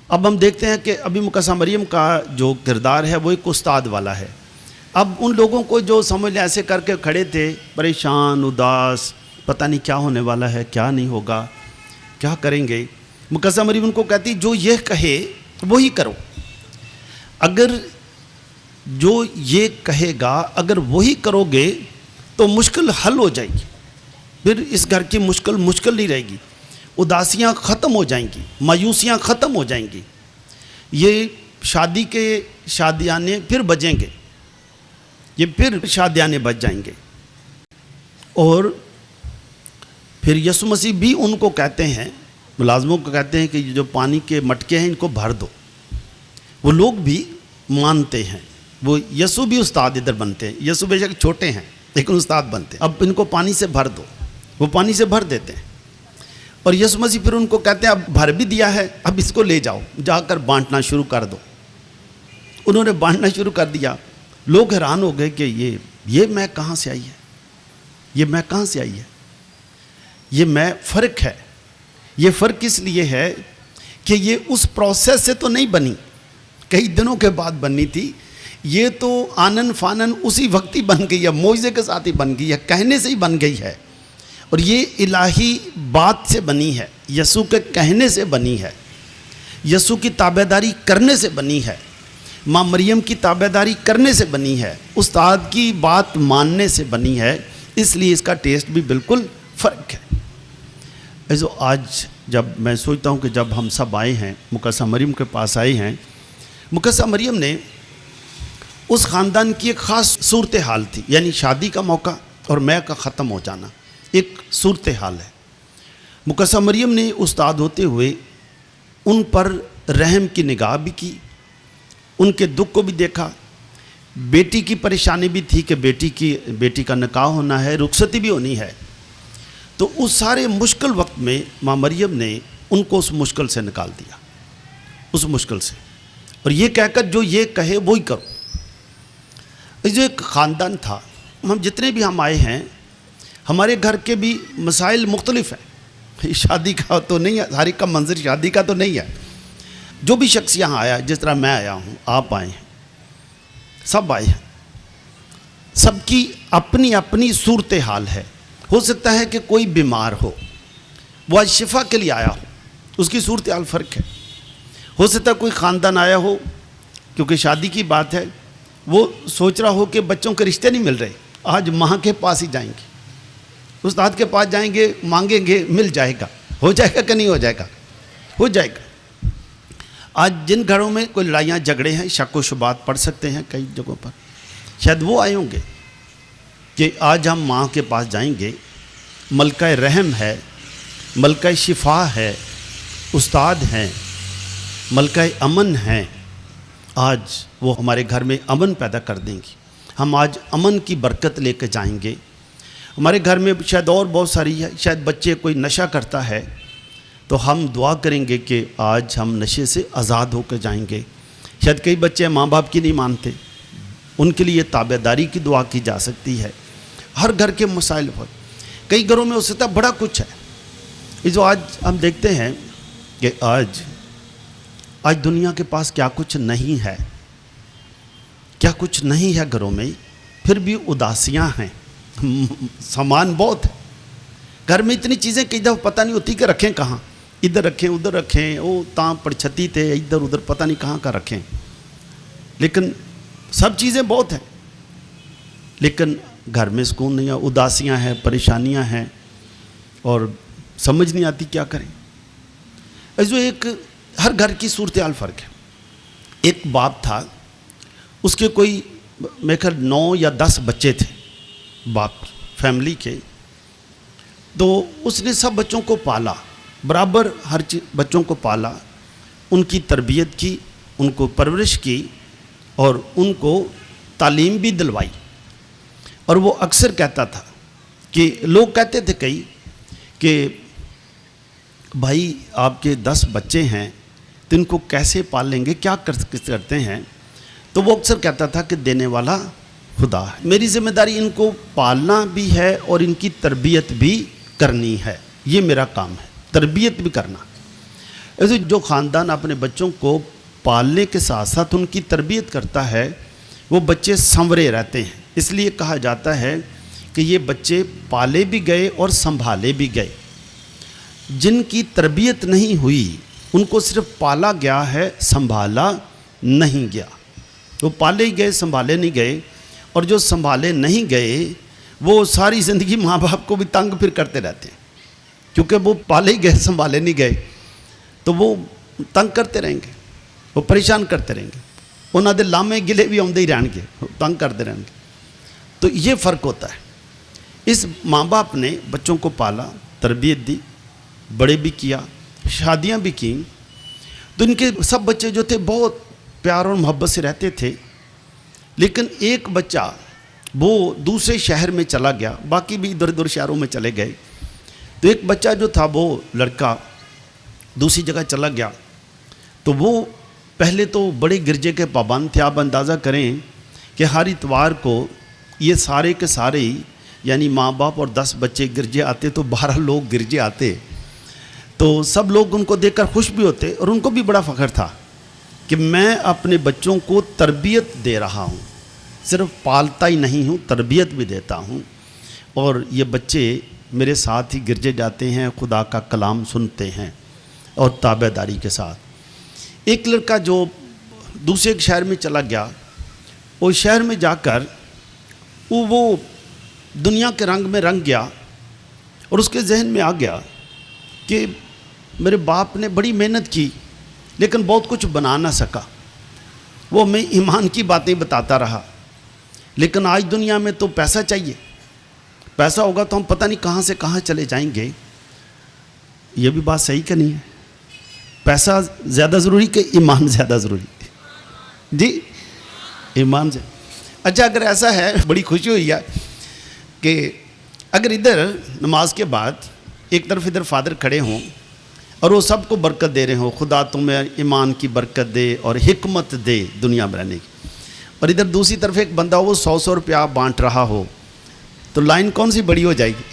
[SPEAKER 1] अब हम देखते हैं कि अभी मुकस्सा मरियम का जो किरदार है वो एक उस्ताद वाला है। अब उन लोगों को जो समझ लें ऐसे करके खड़े थे, परेशान, उदास, पता नहीं क्या होने वाला है, क्या नहीं होगा, क्या करेंगे। मुकस्सा मरियम उनको कहती, जो ये कहे वही करो। अगर जो ये कहेगा अगर वही करोगे तो मुश्किल हल हो जाएगी, फिर इस घर की मुश्किल नहीं रहेगी, उदासियाँ ख़त्म हो जाएंगी, मायूसियाँ ख़त्म हो जाएंगी, ये शादी के शादियाने फिर बजेंगे, ये फिर शादियाने बज जाएंगे। और फिर यसु मसीह भी उनको कहते हैं, मुलाजमों को कहते हैं कि जो पानी के मटके हैं इनको भर दो। वो लोग भी मानते हैं, वो यसु भी उस्ताद इधर बनते हैं। यसु बेशक छोटे हैं लेकिन उस्ताद बनते हैं। अब इनको पानी से भर दो, वो पानी से भर देते हैं। और यसु मसीह फिर उनको कहते हैं, अब भर भी दिया है, अब इसको ले जाओ, जाकर बांटना शुरू कर दो। उन्होंने बांटना शुरू कर दिया। लोग हैरान हो गए कि ये मैं कहाँ से आई है, ये मैं कहाँ से आई है। ये मैं फ़र्क है। ये फ़र्क इसलिए है कि ये उस प्रोसेस से तो नहीं बनी, कई दिनों के बाद बननी थी। ये तो आनन फानन उसी वक्त ही बन गई है, मौइज़े के साथ ही बन गई है, कहने से ही बन गई है। और ये इलाही बात से बनी है, यसू के कहने से बनी है, यसू की ताबेदारी करने से बनी है, माँ मरियम की ताबेदारी करने से बनी है, उस्ताद की बात मानने से बनी है। इसलिए इसका टेस्ट भी बिल्कुल फ़र्क है। ऐसे आज जब मैं सोचता हूँ कि जब हम सब आए हैं, मुकद्दसा मरियम के पास आए हैं, मुकद्दसा मरियम ने उस ख़ानदान की एक ख़ास सूरत हाल थी, यानी शादी का मौका और मैं का ख़त्म हो जाना एक सूरत हाल है। मुकद्दसा मरियम ने उस्ताद होते हुए उन पर रहम की निगाह भी की, उनके दुख को भी देखा। बेटी की परेशानी भी थी कि बेटी का निकाह होना है, रुखसती भी होनी है। तो उस सारे मुश्किल वक्त में माँ मरियम ने उनको उस मुश्किल से निकाल दिया, उस मुश्किल से, और ये कहकर जो ये कहे वो ही करो। जो एक ख़ानदान था, हम जितने भी हम आए हैं, हमारे घर के भी मसाइल मुख्तलिफ हैं। शादी का तो नहीं है, हर एक का मंजर शादी का तो नहीं है। जो भी शख्स यहाँ आया, जिस तरह मैं आया हूँ, आप आए हैं, सब आए हैं, सबकी अपनी अपनी सूरत हाल है। हो सकता है कि कोई बीमार हो, वो आज शिफा के लिए आया हो, उसकी सूरत हाल फ़र्क है। हो सकता है कोई ख़ानदान आया हो, क्योंकि शादी की बात है, वो सोच रहा हो कि बच्चों के रिश्ते नहीं मिल रहे, आज माँ के पास ही जाएंगे, उस्ताद के पास जाएंगे, मांगेंगे, मिल जाएगा। हो जाएगा कि नहीं हो जाएगा? हो जाएगा। आज जिन घरों में कोई लड़ाइयाँ झगड़े हैं, शक व शुबात पढ़ सकते हैं कई जगहों पर, शायद वो आए होंगे कि आज हम माँ के पास जाएंगे, मलका रहम है, मलका शिफा है, उस्ताद हैं, मलका अमन हैं। आज वो हमारे घर में अमन पैदा कर देंगी। हम आज अमन की बरकत लेकर जाएंगे। हमारे घर में शायद और बहुत सारी है, शायद बच्चे कोई नशा करता है, तो हम दुआ करेंगे कि आज हम नशे से आज़ाद होकर जाएंगे। शायद कई बच्चे माँ बाप की नहीं मानते, उनके लिए ताबेदारी की दुआ की जा सकती है। हर घर के मसाइल पर, कई घरों में उससे तक बड़ा कुछ है। ये जो आज हम देखते हैं कि आज दुनिया के पास क्या कुछ नहीं है, क्या कुछ नहीं है घरों में, फिर भी उदासियाँ हैं, सामान बहुत है घर में, इतनी चीज़ें कई दफ़ा पता नहीं होती कि रखें कहाँ, इधर रखें उधर रखें, वो ताँ पड़छती थे इधर उधर, पता नहीं कहाँ का रखें। लेकिन सब चीज़ें बहुत हैं, लेकिन घर में सुकून नहीं है, उदासियाँ हैं, परेशानियाँ हैं, और समझ नहीं आती क्या करें। जो एक हर घर की सूरत हाल फ़र्क है। एक बाप था, उसके कोई मेरे ख्याल 9 या 10 बच्चे थे, बाप फैमिली के। तो उसने सब बच्चों को पाला, बराबर हर बच्चों को पाला, उनकी तरबियत की, उनको परवरिश की, और उनको तालीम भी दिलवाई। और वो अक्सर कहता था कि लोग कहते थे कई कि भाई आपके 10 बच्चे हैं तो इनको कैसे पाल लेंगे, क्या करते हैं? तो वो अक्सर कहता था कि देने वाला खुदा है, मेरी जिम्मेदारी इनको पालना भी है और इनकी तरबियत भी करनी है, ये मेरा काम है, तरबियत भी करना। ऐसे जो ख़ानदान अपने बच्चों को पालने के साथ साथ उनकी तरबियत करता है, वो बच्चे संवरे रहते हैं। इसलिए कहा जाता है कि ये बच्चे पाले भी गए और संभाले भी गए। जिनकी तरबियत नहीं हुई, उनको सिर्फ पाला गया है, संभाला नहीं गया। वो पाले ही गए, संभाले नहीं गए। और जो संभाले नहीं गए, वो सारी ज़िंदगी माँ बाप को भी तंग फिर करते रहते हैं, क्योंकि वो पाले ही गए, संभाले नहीं गए, तो वो तंग करते रहेंगे, वो परेशान करते रहेंगे, उन्होंने लामे गिले भी आते ही रहेंगे, तंग करते रहेंगे। तो ये फ़र्क होता है। इस माँ बाप ने बच्चों को पाला, तरबियत दी, बड़े भी किया, शादियाँ भी की। तो इनके सब बच्चे जो थे बहुत प्यार और मोहब्बत से रहते थे। लेकिन एक बच्चा वो दूसरे शहर में चला गया, बाकी भी इधर उधर शहरों में चले गए। तो एक बच्चा जो था, वो लड़का दूसरी जगह चला गया। तो वो पहले तो बड़े गिरजे के पाबंद थे। आप अंदाज़ा करें कि हर इतवार को ये सारे के सारे यानी माँ बाप और 10 बच्चे गिरजे आते तो 12 लोग गिरजे आते, तो सब लोग उनको देखकर खुश भी होते और उनको भी बड़ा फ़ख्र था कि मैं अपने बच्चों को तरबियत दे रहा हूँ, सिर्फ पालता ही नहीं हूँ, तरबियत भी देता हूँ। और ये बच्चे मेरे साथ ही गिरजे जाते हैं, खुदा का कलाम सुनते हैं और ताबेदारी के साथ। एक लड़का जो दूसरे एक शहर में चला गया, उस शहर में जाकर वो दुनिया के रंग में रंग गया और उसके जहन में आ गया कि मेरे बाप ने बड़ी मेहनत की लेकिन बहुत कुछ बना ना सका। वो मैं ईमान की बातें बताता रहा, लेकिन आज दुनिया में तो पैसा चाहिए, पैसा होगा तो हम पता नहीं कहाँ से कहाँ चले जाएंगे। ये भी बात सही का नहीं है? पैसा ज़्यादा ज़रूरी कि ईमान ज़्यादा ज़रूरी? जी, ईमान से। अच्छा, अगर ऐसा है, बड़ी खुशी हुई है कि अगर इधर नमाज के बाद एक तरफ इधर फादर खड़े हों और वो सबको बरकत दे रहे हो, खुदा तुम्हें ईमान की बरकत दे और हिकमत दे दुनिया में रहने की, और इधर दूसरी तरफ एक बंदा वो 100 रुपया बांट रहा हो, तो लाइन कौन सी बड़ी हो जाएगी?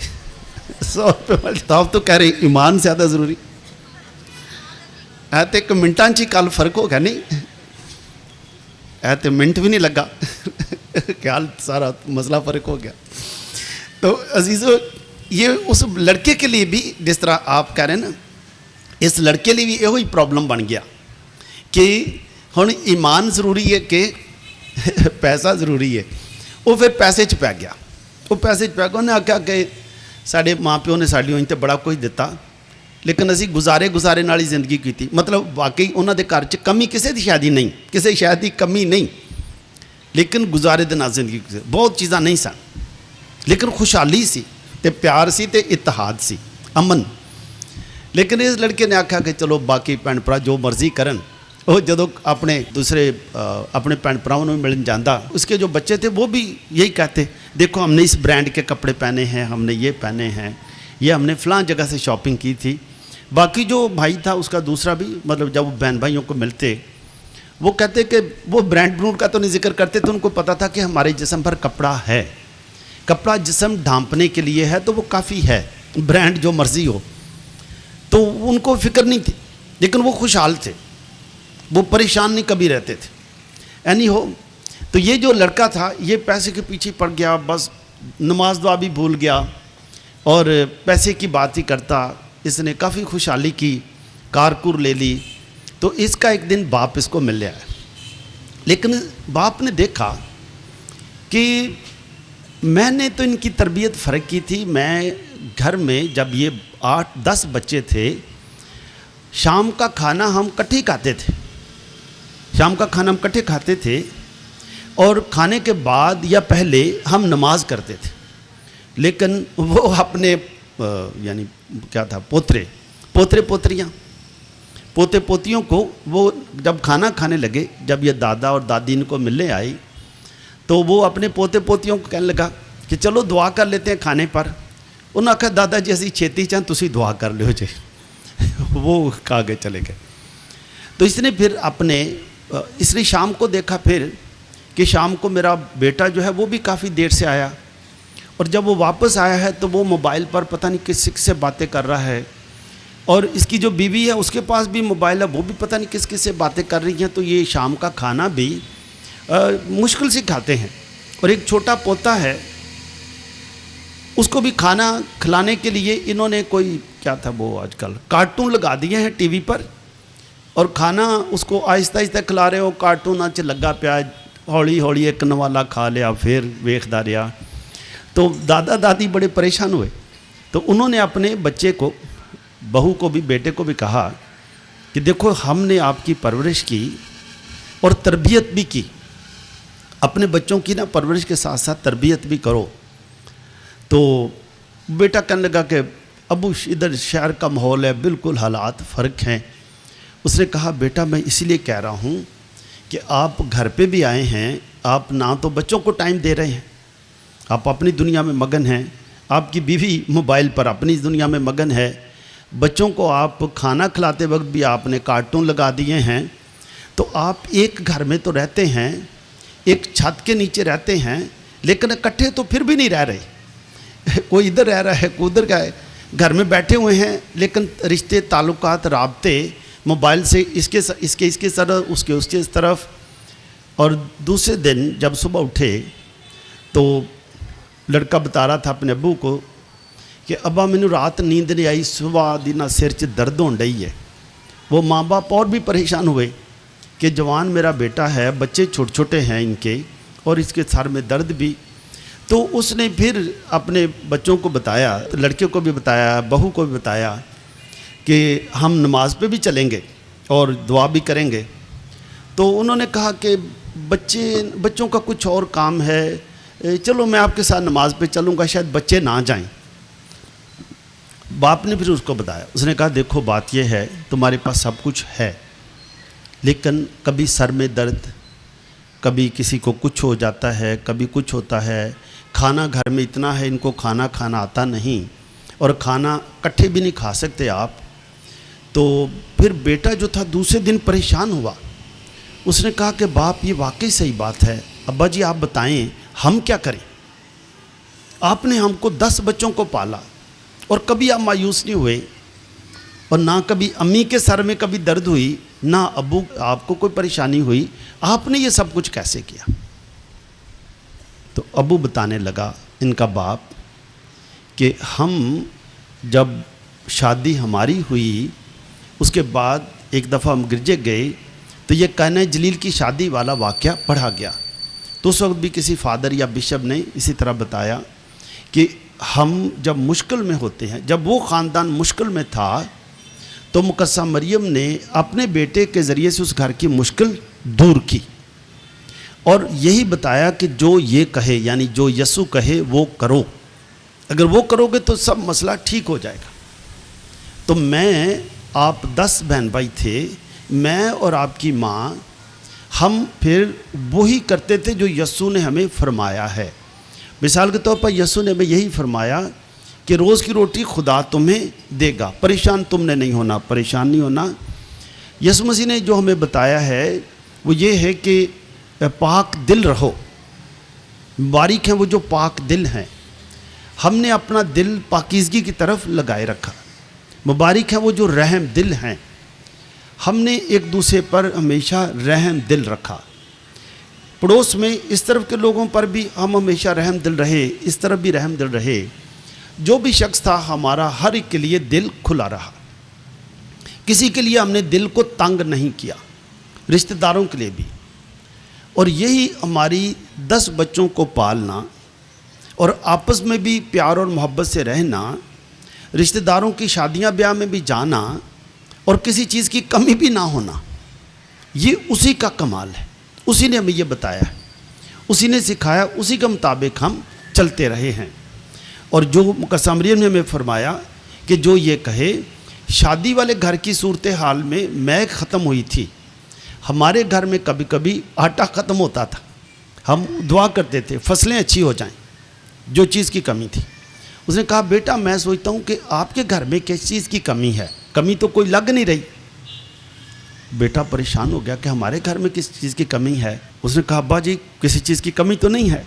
[SPEAKER 1] 100 रुपये। तो आप तो कह रहे ईमान ज़्यादा ज़रूरी है, तो एक मिनटांची कल फर्क होगा नहीं है, तो मिनट भी नहीं लगा ख्याल सारा मसला फ़र्क हो गया। तो अजीज़ो, ये उस लड़के के लिए भी, जिस तरह आप कह रहे हैं ना, इस लड़के लिए भी यो ही प्रॉब्लम बन गया कि हुण ईमान ज़रूरी है कि पैसा ज़रूरी है। वो फिर पैसे च पै गया, वो पैसे च पै गया। उन्हें आख्या कि साढ़े माँ प्यो ने साड़ी होई तो बड़ा कुछ दिता, लेकिन असी गुजारे नाल ही जिंदगी की। मतलब वाकई उन्होंने घर च कमी किसी की शायद ही नहीं, किसी शायद की कमी नहीं, लेकिन गुजारे दे नाल जिंदगी बहुत चीज़ां नहीं सन, लेकिन खुशहाली सी ते प्यार सी ते इतिहाद सी, अमन। लेकिन इस लड़के ने आख्या कि चलो बाकी भैन भरा जो मर्जी करन। वो जदों अपने दूसरे अपने भैन भरावां नूं मिलन जांदा, उसके जो बच्चे थे वो भी यही कहते, देखो हमने इस ब्रांड के कपड़े पहने हैं, हमने ये पहने हैं, ये हमने फ़लाँ जगह से शॉपिंग की थी। बाकी जो भाई था उसका दूसरा भी, मतलब जब वो बहन भाइयों को मिलते वो कहते कि वो ब्रांड ब्रूंड का तो नहीं जिक्र करते, तो उनको पता था कि हमारे जिस्म पर कपड़ा है, कपड़ा जिस्म ढांपने के लिए है तो वो काफ़ी है, ब्रांड जो मर्ज़ी हो। तो उनको फिक्र नहीं थी, लेकिन वो खुशहाल थे, वो परेशान नहीं कभी रहते थे। एनी हो, तो ये जो लड़का था ये पैसे के पीछे पड़ गया, बस नमाज दुआ भी भूल गया और पैसे की बात ही करता। इसने काफ़ी खुशहाली की, कारकुर ले ली। तो इसका एक दिन बाप इसको मिल लिया, लेकिन बाप ने देखा कि मैंने तो इनकी तरबियत फ़र्क की थी। मैं घर में जब ये 8-10 बच्चे थे, शाम का खाना हम इकट्ठे खाते थे, शाम का खाना हम इकट्ठे खाते थे और खाने के बाद या पहले हम नमाज करते थे। लेकिन वो अपने यानी क्या था, पोते पोतियों को वो जब खाना खाने लगे, जब ये दादा और दादी इनको मिलने आई, तो वो अपने पोते पोतियों को कहने लगा कि चलो दुआ कर लेते हैं खाने पर। उन्होंने आखा दादा जी असी छेती चाहें तुसी दुआ कर लियो जे वो खा के चले गए। तो इसने फिर इसने शाम को देखा फिर कि शाम को मेरा बेटा जो है वो भी काफ़ी देर से आया, और जब वो वापस आया है तो वो मोबाइल पर पता नहीं किस से बातें कर रहा है, और इसकी जो बीवी है उसके पास भी मोबाइल है, वो भी पता नहीं किस से बातें कर रही हैं। तो ये शाम का खाना भी मुश्किल से खाते हैं। और एक छोटा पोता है, उसको भी खाना खिलाने के लिए इन्होंने कोई क्या था वो आजकल कार्टून लगा दिए हैं टीवी पर, और खाना उसको आहिस्ता आहिस्ता खिला रहे हो, कार्टून च लगा पिया, हौली हौली एक नवाला खा लिया, फिर वेखदा रहा। तो दादा दादी बड़े परेशान हुए। तो उन्होंने अपने बच्चे को, बहू को भी, बेटे को भी कहा कि देखो हमने आपकी परवरिश की और तरबियत भी की, अपने बच्चों की ना परवरिश के साथ साथ तरबियत भी करो। तो बेटा कहने लगा कि अबू इधर शहर का माहौल है, बिल्कुल हालात फ़र्क हैं। उसने कहा बेटा मैं इसलिए कह रहा हूँ कि आप घर पे भी आए हैं, आप ना तो बच्चों को टाइम दे रहे हैं, आप अपनी दुनिया में मगन हैं, आपकी बीवी मोबाइल पर अपनी दुनिया में मगन है, बच्चों को आप खाना खिलाते वक्त भी आपने कार्टून लगा दिए हैं। तो आप एक घर में तो रहते हैं, एक छत के नीचे रहते हैं, लेकिन इकट्ठे तो फिर भी नहीं रह रहे। कोई इधर रह रहा है, कोई उधर का है, घर में बैठे हुए हैं, लेकिन रिश्ते ताल्लुकात राब्ते मोबाइल से इसके तरफ, उसके उसके तरफ। और दूसरे दिन जब सुबह उठे तो लड़का बता रहा था अपने अब्बू को कि अब्बा मैनू रात नींद नहीं आई, सुबह दी ना सिर च दर्द होने रही है। वो माँ बाप और भी परेशान हुए कि जवान मेरा बेटा है, बच्चे छोटे छोटे हैं इनके, और इसके सर में दर्द भी। तो उसने फिर अपने बच्चों को बताया, लड़के को भी बताया, बहू को भी बताया कि हम नमाज पे भी चलेंगे और दुआ भी करेंगे। तो उन्होंने कहा कि बच्चों का कुछ और काम है, चलो मैं आपके साथ नमाज पे चलूँगा, शायद बच्चे ना जाएं। बाप ने फिर उसको बताया, उसने कहा देखो बात यह है, तुम्हारे पास सब कुछ है, लेकिन कभी सर में दर्द, कभी किसी को कुछ हो जाता है, कभी कुछ होता है, खाना घर में इतना है, इनको खाना आता नहीं, और खाना इकट्ठे भी नहीं खा सकते आप। तो फिर बेटा जो था दूसरे दिन परेशान हुआ, उसने कहा कि बाप ये वाकई सही बात है, अब्बा जी आप बताएं हम क्या करें, आपने हमको 10 बच्चों को पाला और कभी आप मायूस नहीं हुए, और ना कभी अम्मी के सर में कभी दर्द हुई, ना अब्बू आपको कोई परेशानी हुई, आपने ये सब कुछ कैसे किया। तो अब्बू बताने लगा इनका बाप कि हम जब शादी हमारी हुई उसके बाद एक दफ़ा हम गिरजे गए तो ये कहना जलील की शादी वाला वाक़या पढ़ा गया। तो उस वक्त भी किसी फादर या बिशप ने इसी तरह बताया कि हम जब मुश्किल में होते हैं, जब वो ख़ानदान मुश्किल में था तो मुकद्दसा मरियम ने अपने बेटे के ज़रिए से उस घर की मुश्किल दूर की, और यही बताया कि जो ये कहे, यानी जो यसु कहे वो करो, अगर वो करोगे तो सब मसला ठीक हो जाएगा। तो मैं, आप 10 बहन भाई थे, मैं और आपकी माँ, हम फिर वही करते थे जो यसु ने हमें फरमाया है। मिसाल के तौर पर यसु ने हमें यही फरमाया कि रोज़ की रोटी खुदा तुम्हें देगा, परेशान तुमने नहीं होना, परेशान नहीं होना। यसु मसीह ने जो हमें बताया है वो ये है कि पाक दिल रहो, बारीक हैं वो जो पाक दिल हैं। हमने अपना दिल पाकीज़गी की तरफ लगाए रखा। मुबारक है वो जो रहम दिल हैं, हमने एक दूसरे पर हमेशा रहम दिल रखा। पड़ोस में इस तरफ के लोगों पर भी हम हमेशा रहम दिल रहे, इस तरफ भी रहम दिल रहे। जो भी शख्स था हमारा हर एक के लिए दिल खुला रहा, किसी के लिए हमने दिल को तंग नहीं किया, रिश्तेदारों के लिए भी। और यही हमारी 10 बच्चों को पालना और आपस में भी प्यार और मोहब्बत से रहना, रिश्तेदारों की शादियां ब्याह में भी जाना और किसी चीज़ की कमी भी ना होना, ये उसी का कमाल है। उसी ने हमें ये बताया है, उसी ने सिखाया, उसी के मुताबिक हम चलते रहे हैं। और जो मुकद्दसा मरियम ने हमें फरमाया कि जो ये कहे, शादी वाले घर की सूरत हाल में महक ख़त्म हुई थी। हमारे घर में कभी कभी आटा ख़त्म होता था, हम दुआ करते थे फसलें अच्छी हो जाएं, जो चीज़ की कमी थी। उसने कहा बेटा मैं सोचता हूँ कि आपके घर में किस चीज़ की कमी है, कमी तो कोई लग नहीं रही। बेटा परेशान हो गया कि हमारे घर में किस चीज़ की कमी है। उसने कहा अब्बा जी किसी चीज़ की कमी तो नहीं है।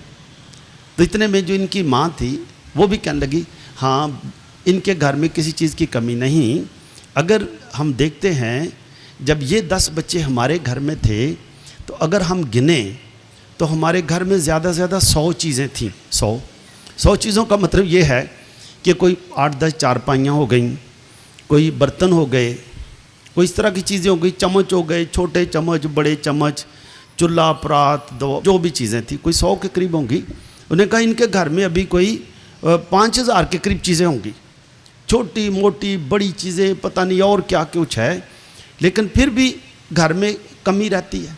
[SPEAKER 1] तो इतने में जो इनकी माँ थी वो भी कहने लगी हाँ इनके घर में किसी चीज़ की कमी नहीं। अगर हम देखते हैं जब ये 10 बच्चे हमारे घर में थे तो अगर हम गिने तो हमारे घर में ज़्यादा से ज़्यादा 100 चीज़ें थीं। 100 चीज़ों का मतलब ये है कि कोई 8-10 चारपाइयाँ हो गई, कोई बर्तन हो गए, कोई इस तरह की चीज़ें हो गई, चम्मच हो गए, छोटे चम्मच, बड़े चम्मच, चूल्हा, परात, जो भी चीज़ें थी कोई 100 के करीब होंगी। उन्होंने कहा इनके घर में अभी कोई 5000 के करीब चीज़ें होंगी, छोटी मोटी बड़ी चीज़ें, पता नहीं और क्या कुछ है, लेकिन फिर भी घर में कमी रहती है,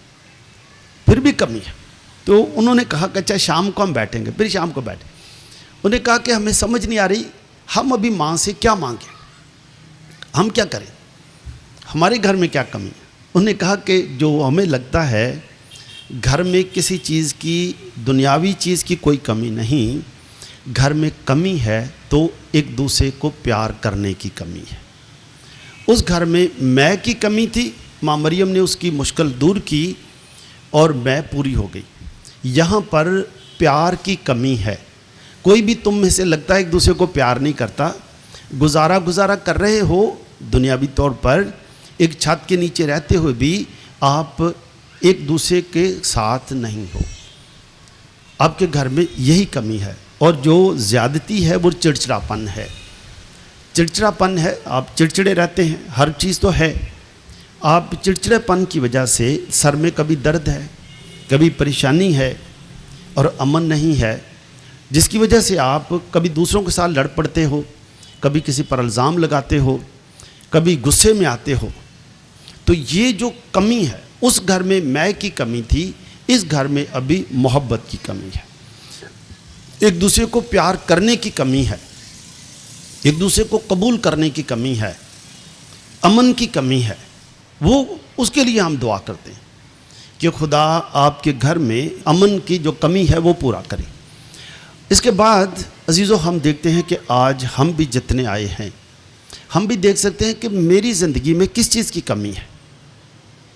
[SPEAKER 1] फिर भी कमी है। तो उन्होंने कहा कि अच्छा शाम को हम बैठेंगे। फिर शाम को बैठे, उन्होंने कहा कि हमें समझ नहीं आ रही हम अभी माँ से क्या मांगें, हम क्या करें, हमारे घर में क्या कमी है। उन्होंने कहा कि जो हमें लगता है घर में किसी चीज़ की, दुनियावी चीज़ की कोई कमी नहीं, घर में कमी है तो एक दूसरे को प्यार करने की कमी है। उस घर में मैं की कमी थी, माँ मरियम ने उसकी मुश्किल दूर की और मैं पूरी हो गई। यहाँ पर प्यार की कमी है, कोई भी तुम में से लगता है एक दूसरे को प्यार नहीं करता, गुजारा कर रहे हो दुनियावी तौर पर, एक छत के नीचे रहते हुए भी आप एक दूसरे के साथ नहीं हो। आपके घर में यही कमी है। और जो ज़्यादती है वो चिड़चिड़ापन है। चिड़चिड़ापन है, आप चिड़चिड़े रहते हैं, हर चीज़ तो है। आप चिड़चिड़ेपन की वजह से सर में कभी दर्द है, कभी परेशानी है और अमन नहीं है, जिसकी वजह से आप कभी दूसरों के साथ लड़ पड़ते हो, कभी किसी पर इल्ज़ाम लगाते हो, कभी गुस्से में आते हो। तो ये जो कमी है, उस घर में मैं की कमी थी, इस घर में अभी मोहब्बत की कमी है, एक दूसरे को प्यार करने की कमी है, एक दूसरे को कबूल करने की कमी है, अमन की कमी है। वो उसके लिए हम दुआ करते हैं कि खुदा आपके घर में अमन की जो कमी है वो पूरा करे। इसके बाद अजीज़ों, हम देखते हैं कि आज हम भी जितने आए हैं, हम भी देख सकते हैं कि मेरी ज़िंदगी में किस चीज़ की कमी है।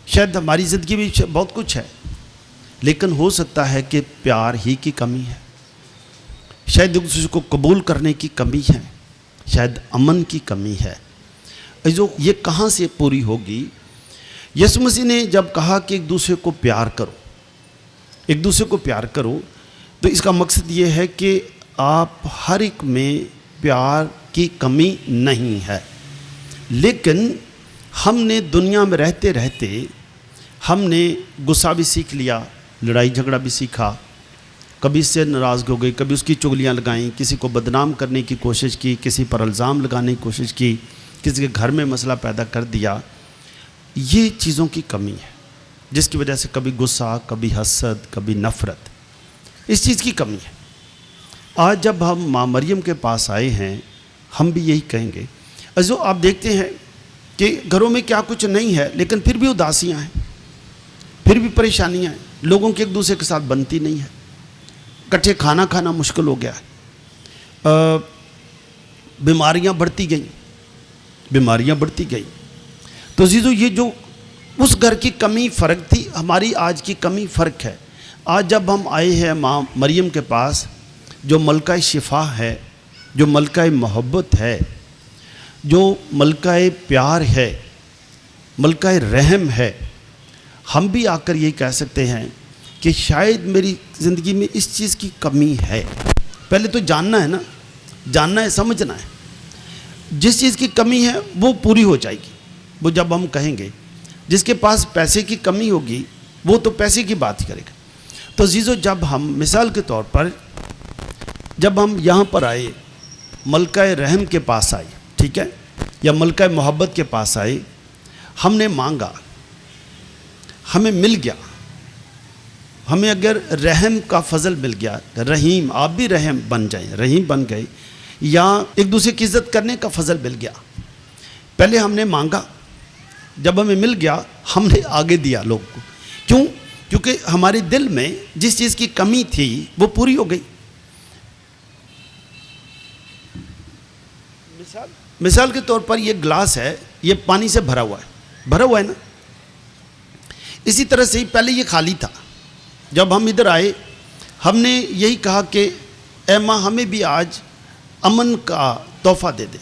[SPEAKER 1] शायद हमारी ज़िंदगी में बहुत कुछ है, लेकिन हो सकता है कि प्यार ही की कमी है, शायद एक दूसरे को कबूल करने की कमी है, शायद अमन की कमी है। जो ये कहाँ से पूरी होगी? यीशु मसीह ने जब कहा कि एक दूसरे को प्यार करो, एक दूसरे को प्यार करो, तो इसका मकसद ये है कि आप हर एक में प्यार की कमी नहीं है। लेकिन हमने दुनिया में रहते रहते हमने गुस्सा भी सीख लिया, लड़ाई झगड़ा भी सीखा, कभी इससे नाराज़ हो गई, कभी उसकी चुगलियाँ लगाईं, किसी को बदनाम करने की कोशिश की, किसी पर इल्ज़ाम लगाने की कोशिश की, किसी के घर में मसला पैदा कर दिया। ये चीज़ों की कमी है, जिसकी वजह से कभी गुस्सा, कभी हसद, कभी नफ़रत, इस चीज़ की कमी है। आज जब हम माँ मरियम के पास आए हैं, हम भी यही कहेंगे। जो आप देखते हैं कि घरों में क्या कुछ नहीं है, लेकिन फिर भी उदासियाँ हैं, फिर भी परेशानियाँ हैं, लोगों की एक दूसरे के साथ बनती नहीं है, इकट्ठे खाना खाना मुश्किल हो गया है, बीमारियाँ बढ़ती गई, बीमारियाँ बढ़ती गई। तो जीजो, ये जो उस घर की कमी फ़र्क थी, हमारी आज की कमी फ़र्क है। आज जब हम आए हैं माँ मरियम के पास, जो मलका शिफा है, जो मलका मोहब्बत है, जो मलका प्यार है, मलका रहम है, हम भी आकर यही कह सकते हैं कि शायद मेरी ज़िंदगी में इस चीज़ की कमी है। पहले तो जानना है ना, जानना है, समझना है। जिस चीज़ की कमी है वो पूरी हो जाएगी। वो जब हम कहेंगे, जिसके पास पैसे की कमी होगी वो तो पैसे की बात ही करेगा। तो जीजो, जब हम मिसाल के तौर पर जब हम यहाँ पर आए, मलका रहम के पास आए, ठीक है, या मलका मोहब्बत के पास आए, हमने मांगा, हमें मिल गया। हमें अगर रहम का फजल मिल गया, रहीम, आप भी रहम बन जाएं, रहीम बन गए, या एक दूसरे की इज्जत करने का फजल मिल गया। पहले हमने मांगा, जब हमें मिल गया हमने आगे दिया लोग को। क्यों? क्योंकि हमारे दिल में जिस चीज़ की कमी थी वो पूरी हो गई। मिसाल के तौर पर ये ग्लास है, ये पानी से भरा हुआ है ना। इसी तरह से ही पहले ये खाली था। जब हम इधर आए, हमने यही कहा कि ऐ माँ, हमें भी आज अमन का तोहफ़ा दे दे,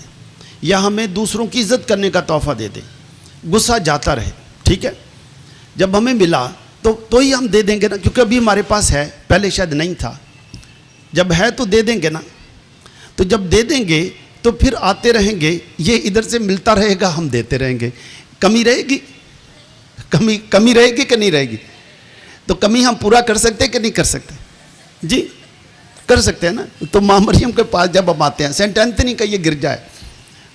[SPEAKER 1] या हमें दूसरों की इज़्ज़त करने का तोहफ़ा दे दे, गुस्सा जाता रहे, ठीक है। जब हमें मिला तो ही हम दे देंगे ना, क्योंकि अभी हमारे पास है, पहले शायद नहीं था। जब है तो दे देंगे ना। तो जब दे देंगे तो फिर आते रहेंगे, ये इधर से मिलता रहेगा, हम देते रहेंगे। कमी रहेगी, कमी रहेगी कि नहीं रहेगी? तो कमी हम पूरा कर सकते हैं कि नहीं कर सकते? जी कर सकते हैं ना। तो माँ मरियम के पास जब हम आते हैं, सेंट एंथनी का ये गिरजा है,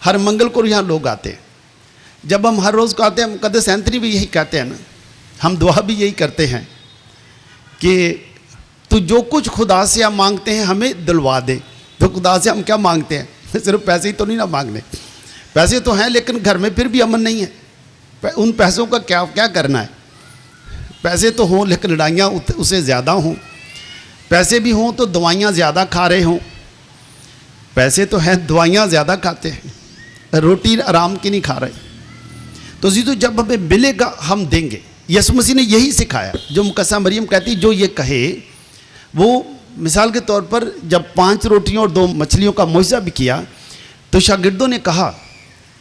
[SPEAKER 1] हर मंगल को यहाँ लोग आते हैं। जब हम हर रोज़ को आते हैं, हम कदस एंथनी भी यही कहते हैं ना, हम दुआ भी यही करते हैं कि तू जो कुछ खुदा से हम मांगते हैं हमें दिलवा दे। तो खुदा से हम क्या मांगते हैं? सिर्फ पैसे ही तो नहीं ना मांगने, पैसे तो हैं, लेकिन घर में फिर भी अमन नहीं है। उन पैसों का क्या करना है? पैसे तो हों लेकिन लड़ाइयाँ उससे ज़्यादा हों, पैसे भी हों तो दवाइयाँ ज़्यादा खा रहे हों। पैसे तो हैं, दवाइयाँ ज़्यादा खाते हैं, रोटी आराम की नहीं खा रहे। तो जीजो, जब हमें मिलेगा हम देंगे। यीशु मसीह ने यही सिखाया, जो मुकद्दसा मरियम कहती, जो ये कहे वो मिसाल के तौर पर जब 5 रोटियों और 2 मछलियों का मुआवजा भी किया तो शागिर्दों ने कहा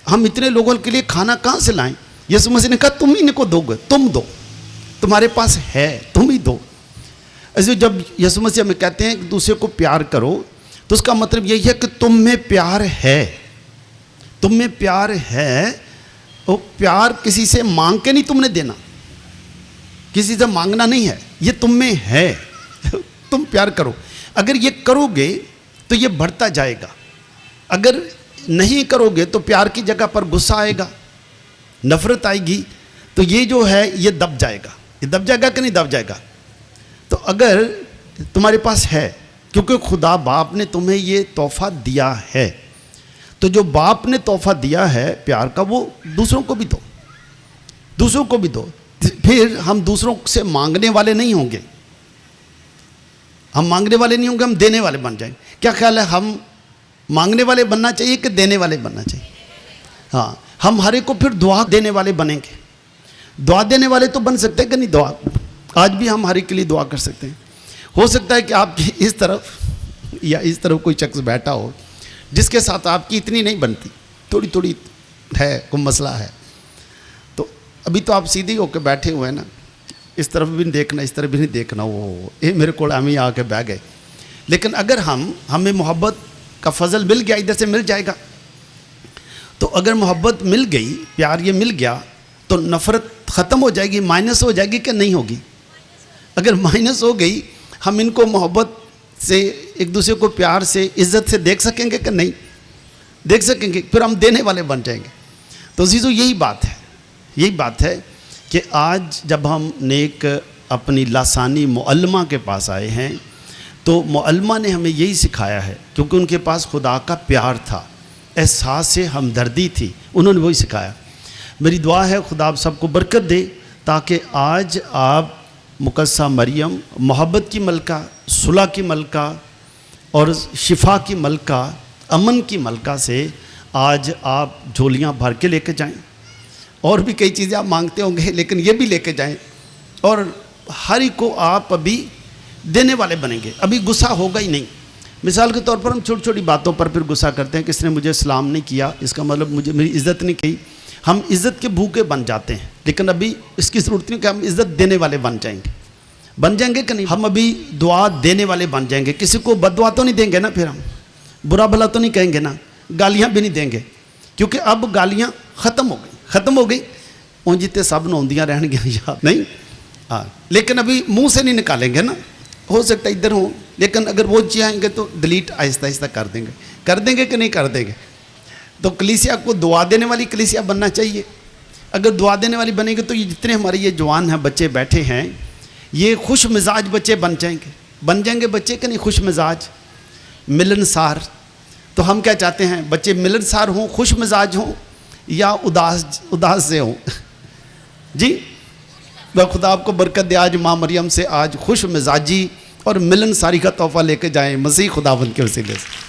[SPEAKER 1] हम इतने लोगों के लिए खाना कहाँ से लाएं? यीशु मसीह ने कहा तुम ही इनको दोगे, तुम दो, तुम्हारे पास है, तुम ही दो। ऐसे जब यीशु मसीह हमें कहते हैं कि दूसरे को प्यार करो तो उसका मतलब यही है कि तुम में प्यार है, तुम में प्यार है। वो प्यार किसी से मांग के नहीं तुमने देना, किसी से मांगना नहीं है, ये तुम में है। तुम प्यार करो, अगर ये करोगे तो ये बढ़ता जाएगा, अगर नहीं करोगे तो प्यार की जगह पर गुस्सा आएगा, नफरत आएगी, तो ये जो है ये दब जाएगा। ये दब जाएगा कि नहीं दब जाएगा? तो अगर तुम्हारे पास है, क्योंकि खुदा बाप ने तुम्हें ये तोहफा दिया है, तो जो बाप ने तोहफा दिया है प्यार का वो दूसरों को भी दो, दूसरों को भी दो। फिर हम दूसरों से मांगने वाले नहीं होंगे, हम मांगने वाले नहीं होंगे, हम देने वाले बन जाएंगे। क्या ख्याल है, हम मांगने वाले बनना चाहिए कि देने वाले बनना चाहिए? हाँ, हम हर एक को फिर दुआ देने वाले बनेंगे। दुआ देने वाले तो बन सकते हैं कि नहीं? दुआ आज भी हम हर एक के लिए दुआ कर सकते हैं। हो सकता है कि आपकी इस तरफ या इस तरफ कोई शख्स बैठा हो जिसके साथ आपकी इतनी नहीं बनती, थोड़ी थोड़ी है, कोई मसला है, तो अभी तो आप सीधे होकर बैठे हुए हैं ना, इस तरफ भी नहीं देखना, इस तरफ भी नहीं देखना, वो ये मेरे को हम ही आके बह गए। लेकिन अगर हमें मोहब्बत का फजल मिल गया, इधर से मिल जाएगा, तो अगर मोहब्बत मिल गई, प्यार ये मिल गया, तो नफ़रत ख़त्म हो जाएगी, माइनस हो जाएगी कि नहीं होगी? अगर माइनस हो गई, हम इनको मोहब्बत से, एक दूसरे को प्यार से, इज़्ज़त से देख सकेंगे कि नहीं देख सकेंगे? फिर हम देने वाले बन जाएंगे। तो जीजो यही बात है, यही बात है कि आज जब हम नेक अपनी लासानी मुअल्लिमा के पास आए हैं तो मुअल्लिमा ने हमें यही सिखाया है, क्योंकि उनके पास खुदा का प्यार था, एहसास से हमदर्दी थी, उन्होंने वही सिखाया। मेरी दुआ है खुदा आप सबको बरकत दे, ताकि आज आप मुकद्दसा मरियम, मोहब्बत की मलका, सुलह की मलका और शिफा की मलका, अमन की मलका से आज आप झोलियाँ भर के लेके जाएं। और भी कई चीज़ें आप मांगते होंगे, लेकिन ये भी लेके जाएं, और हर एक को आप अभी देने वाले बनेंगे। अभी गुस्सा होगा ही नहीं। मिसाल के तौर पर हम छोटी छोटी बातों पर फिर गुस्सा करते हैं, किसने मुझे सलाम नहीं किया, इसका मतलब मुझे मेरी इज़्ज़त नहीं की, हम इज़्ज़त के भूखे बन जाते हैं। लेकिन अभी इसकी ज़रूरत नहीं कि हम इज़्ज़त देने वाले बन जाएंगे कि नहीं? हम अभी दुआ देने वाले बन जाएंगे। किसी को बददुआ तो नहीं देंगे ना, फिर हम बुरा भला तो नहीं कहेंगे ना, गालियाँ भी नहीं देंगे, क्योंकि अब गालियाँ ख़त्म हो गई। उन जितने सब नौंदियाँ रहनगियाँ याद नहीं, हाँ, लेकिन अभी मुँह से नहीं निकालेंगे ना, हो सकता है इधर हो, लेकिन अगर वो चाहेंगे तो डिलीट आहिस्ता आहिस्ता कर देंगे कि नहीं कर देंगे? तो कलीसिया को दुआ देने वाली कलीसिया बनना चाहिए। अगर दुआ देने वाली बनेगी तो ये जितने हमारे ये जवान हैं, बच्चे बैठे हैं, ये खुश मिजाज बच्चे बन जाएंगे बच्चे कि नहीं? खुश मिजाज, मिलनसार। तो हम क्या चाहते हैं, बच्चे मिलनसार हों, खुश मिजाज हों, या उदास से हों? जी, वह खुदा आपको बरकत दे। आज माँ मरियम से आज खुश मिजाजी और मिलनसारी का तोहफा लेके जाएं, मसीह खुदावंद के वसीले से।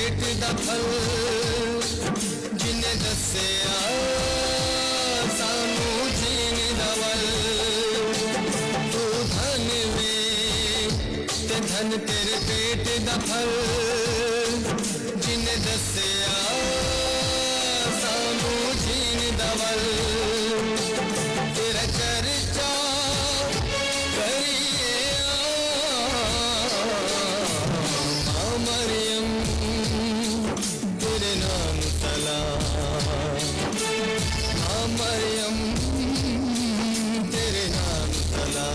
[SPEAKER 5] पेट दा फल जिन्हें दस्या सानू जीन दा वल तू धन वे ते धन तेरे पेट दा फल जिन्हें दस्या सानू जीन दा वल तेरा चर्चा करिए मरियम तेरे नाम तला मरियम तेरे नाम तला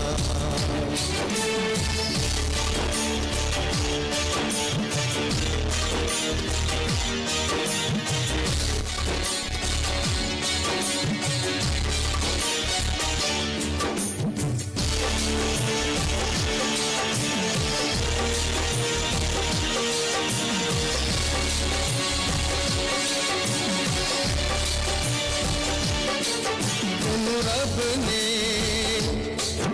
[SPEAKER 5] रब ने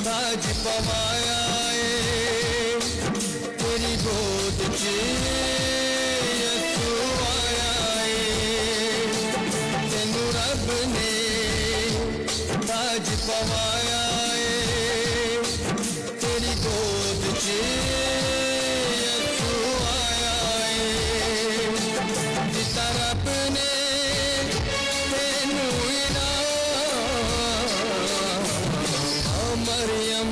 [SPEAKER 5] ताज पवाया है तेरी गोद च यसू आया है तेनू रब ने ताज पवाया है तेरी गोद च यसू आया है जिता रब ने तेनू मरियम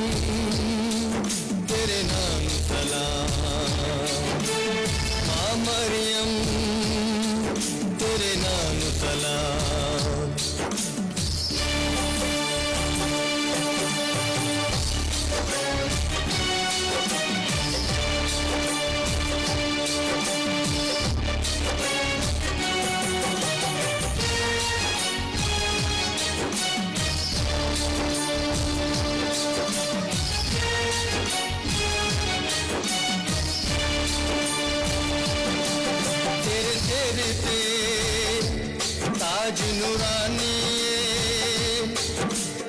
[SPEAKER 5] तेरे नाम तला मरियम तेरे नाम तला ताज नूरानी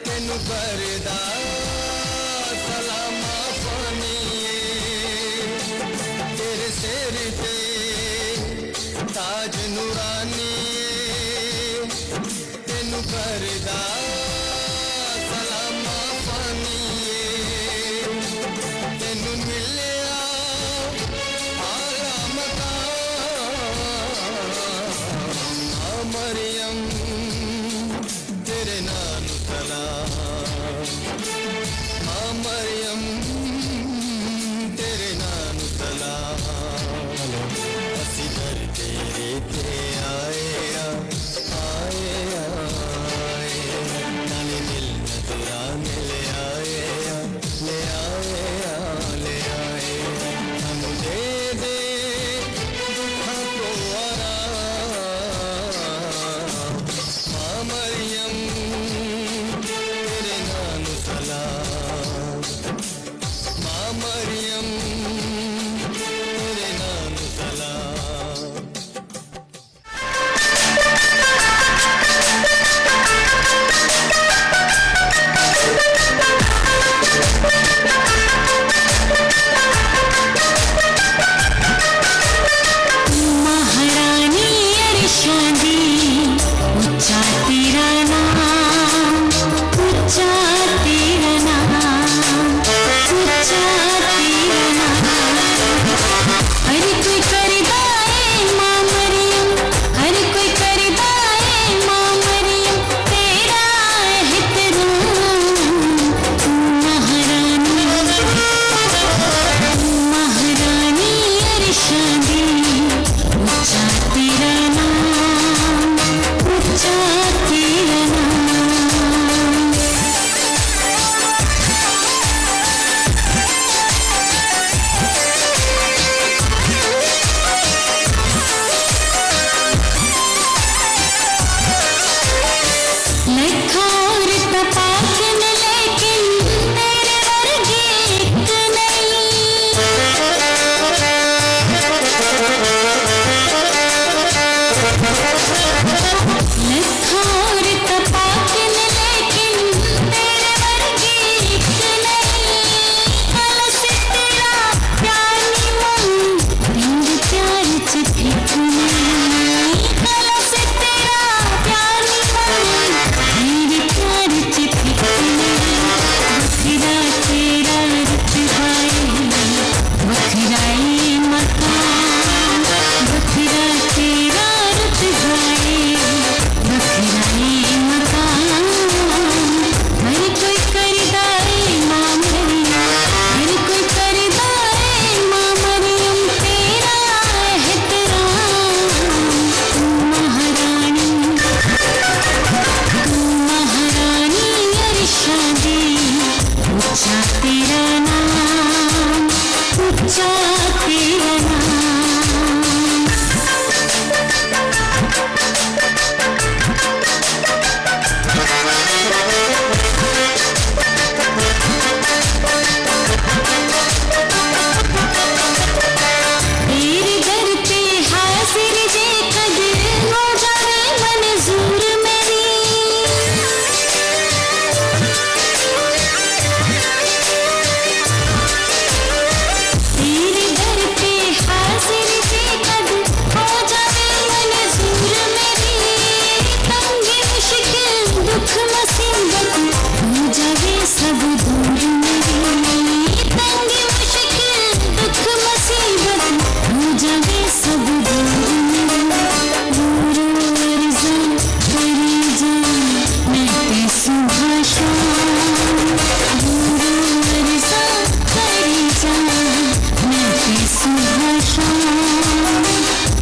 [SPEAKER 5] तेनू करदा सलामा पानी तेरे सिर ते ताज नूरानी तेनू करदा सलामा पानी तेनू मिलिया आला मरियम तेरे नाम तला
[SPEAKER 6] ऊंचा तेरा नाम, ऊंचा तेरा नाम। तेरे दर पे हाजिर जे कदर हो जावे मंजूर मेरी। तेरे दर पे हाजिर जे कदर हो जावे मंजूर मेरी। तंगी मुश्किल दुख मुसीबत हो जावे सब दूर मेरी। तंगी मुश्किल दुख मुसीबत हो जावे सब दूर मेरी। दूर अर्ज़ा करी जा मैं पे सुबह शाम। दूर अर्ज़ा करी जा मैं पे सुबह शाम।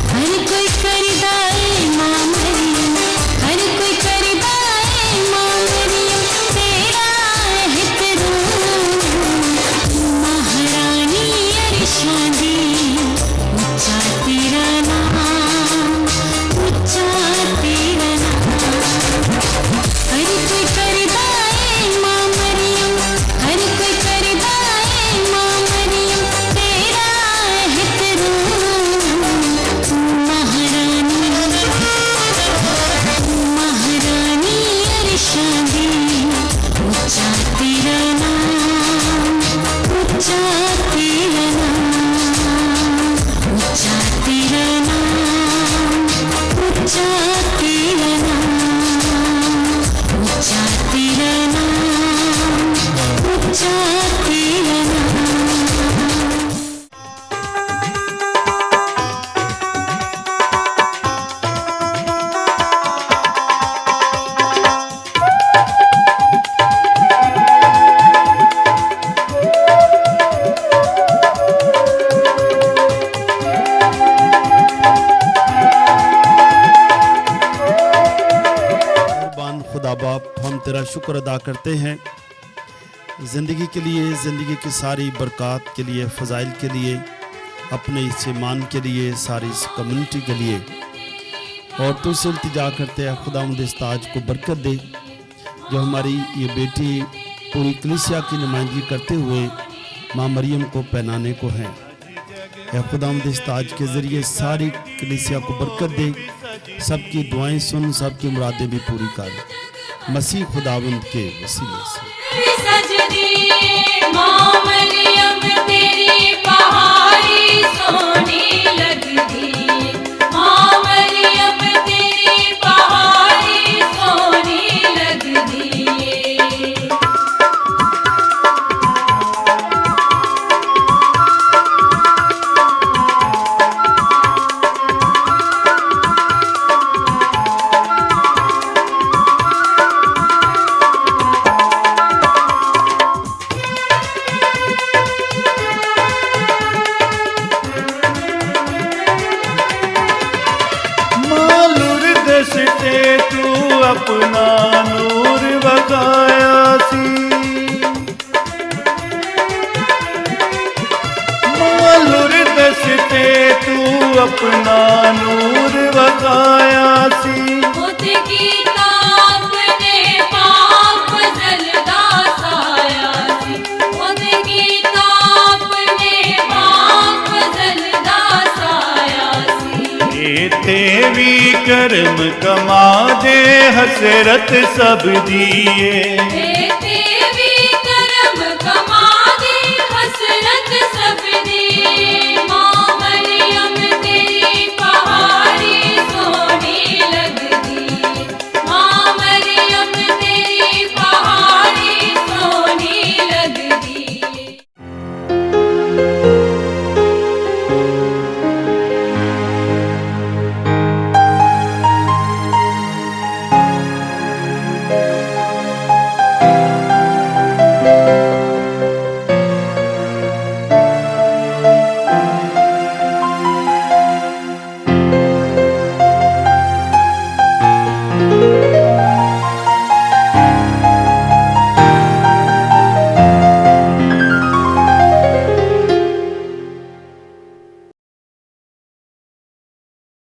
[SPEAKER 6] हर कोई करदा है मां मरियम, हर कोई करदा है मां मरियम तेरा एहतराम। महारानी अर्शां दी ऊंचा तेरा नाम, ऊंचा तेरा नाम। हर कोई करदा है मां मरियम, हर कोई करदा है मां मरियम तेरा एहतराम। महारानी महारानी अर्शां दी ऊंचा तेरा नाम, ऊंचा तेरा नाम। ऊंचा तेरा नाम, ऊंचा तेरा नाम। ऊंचा तेरा नाम, ऊंचा तेरा नाम।
[SPEAKER 1] कुर्बान खुदा बाप, हम तेरा शुक्र अदा करते हैं ज़िंदगी के लिए, ज़िंदगी की सारी बरक़ात के लिए, फ़ज़ाइल के लिए, अपने इस ईमान के लिए, सारी इस कम्युनिटी के लिए। और तुझसे इल्तिजा करते हैं खुदावंद इस ताज को बरकत दे जो हमारी ये बेटी पूरी कलीसिया की नुमाइंदगी करते हुए माँ मरियम को पहनाने को है। ऐ खुदावंद इस ताज के ज़रिए सारी कलीसिया को बरकत दे, सबकी दुआएं सुन, सबकी मुरादें भी पूरी कर, मसीह खुदावंद के वसीले से।
[SPEAKER 3] सजदी मां मरियम तेरी पहाड़ी सोनी लगदी। मां मरियम तेरी पहाड़ी सोनी लगदी।
[SPEAKER 2] से तू अपना नूर बकाया सी। मालूर दस ते तू अपना नूर बकाया सी।
[SPEAKER 3] उसकी ताप ने पाप जलदा साया सी। उसकी ताप ने पाप जलदा साया सी।
[SPEAKER 2] ते भी कर्म कमा दे हसरत सब दिए।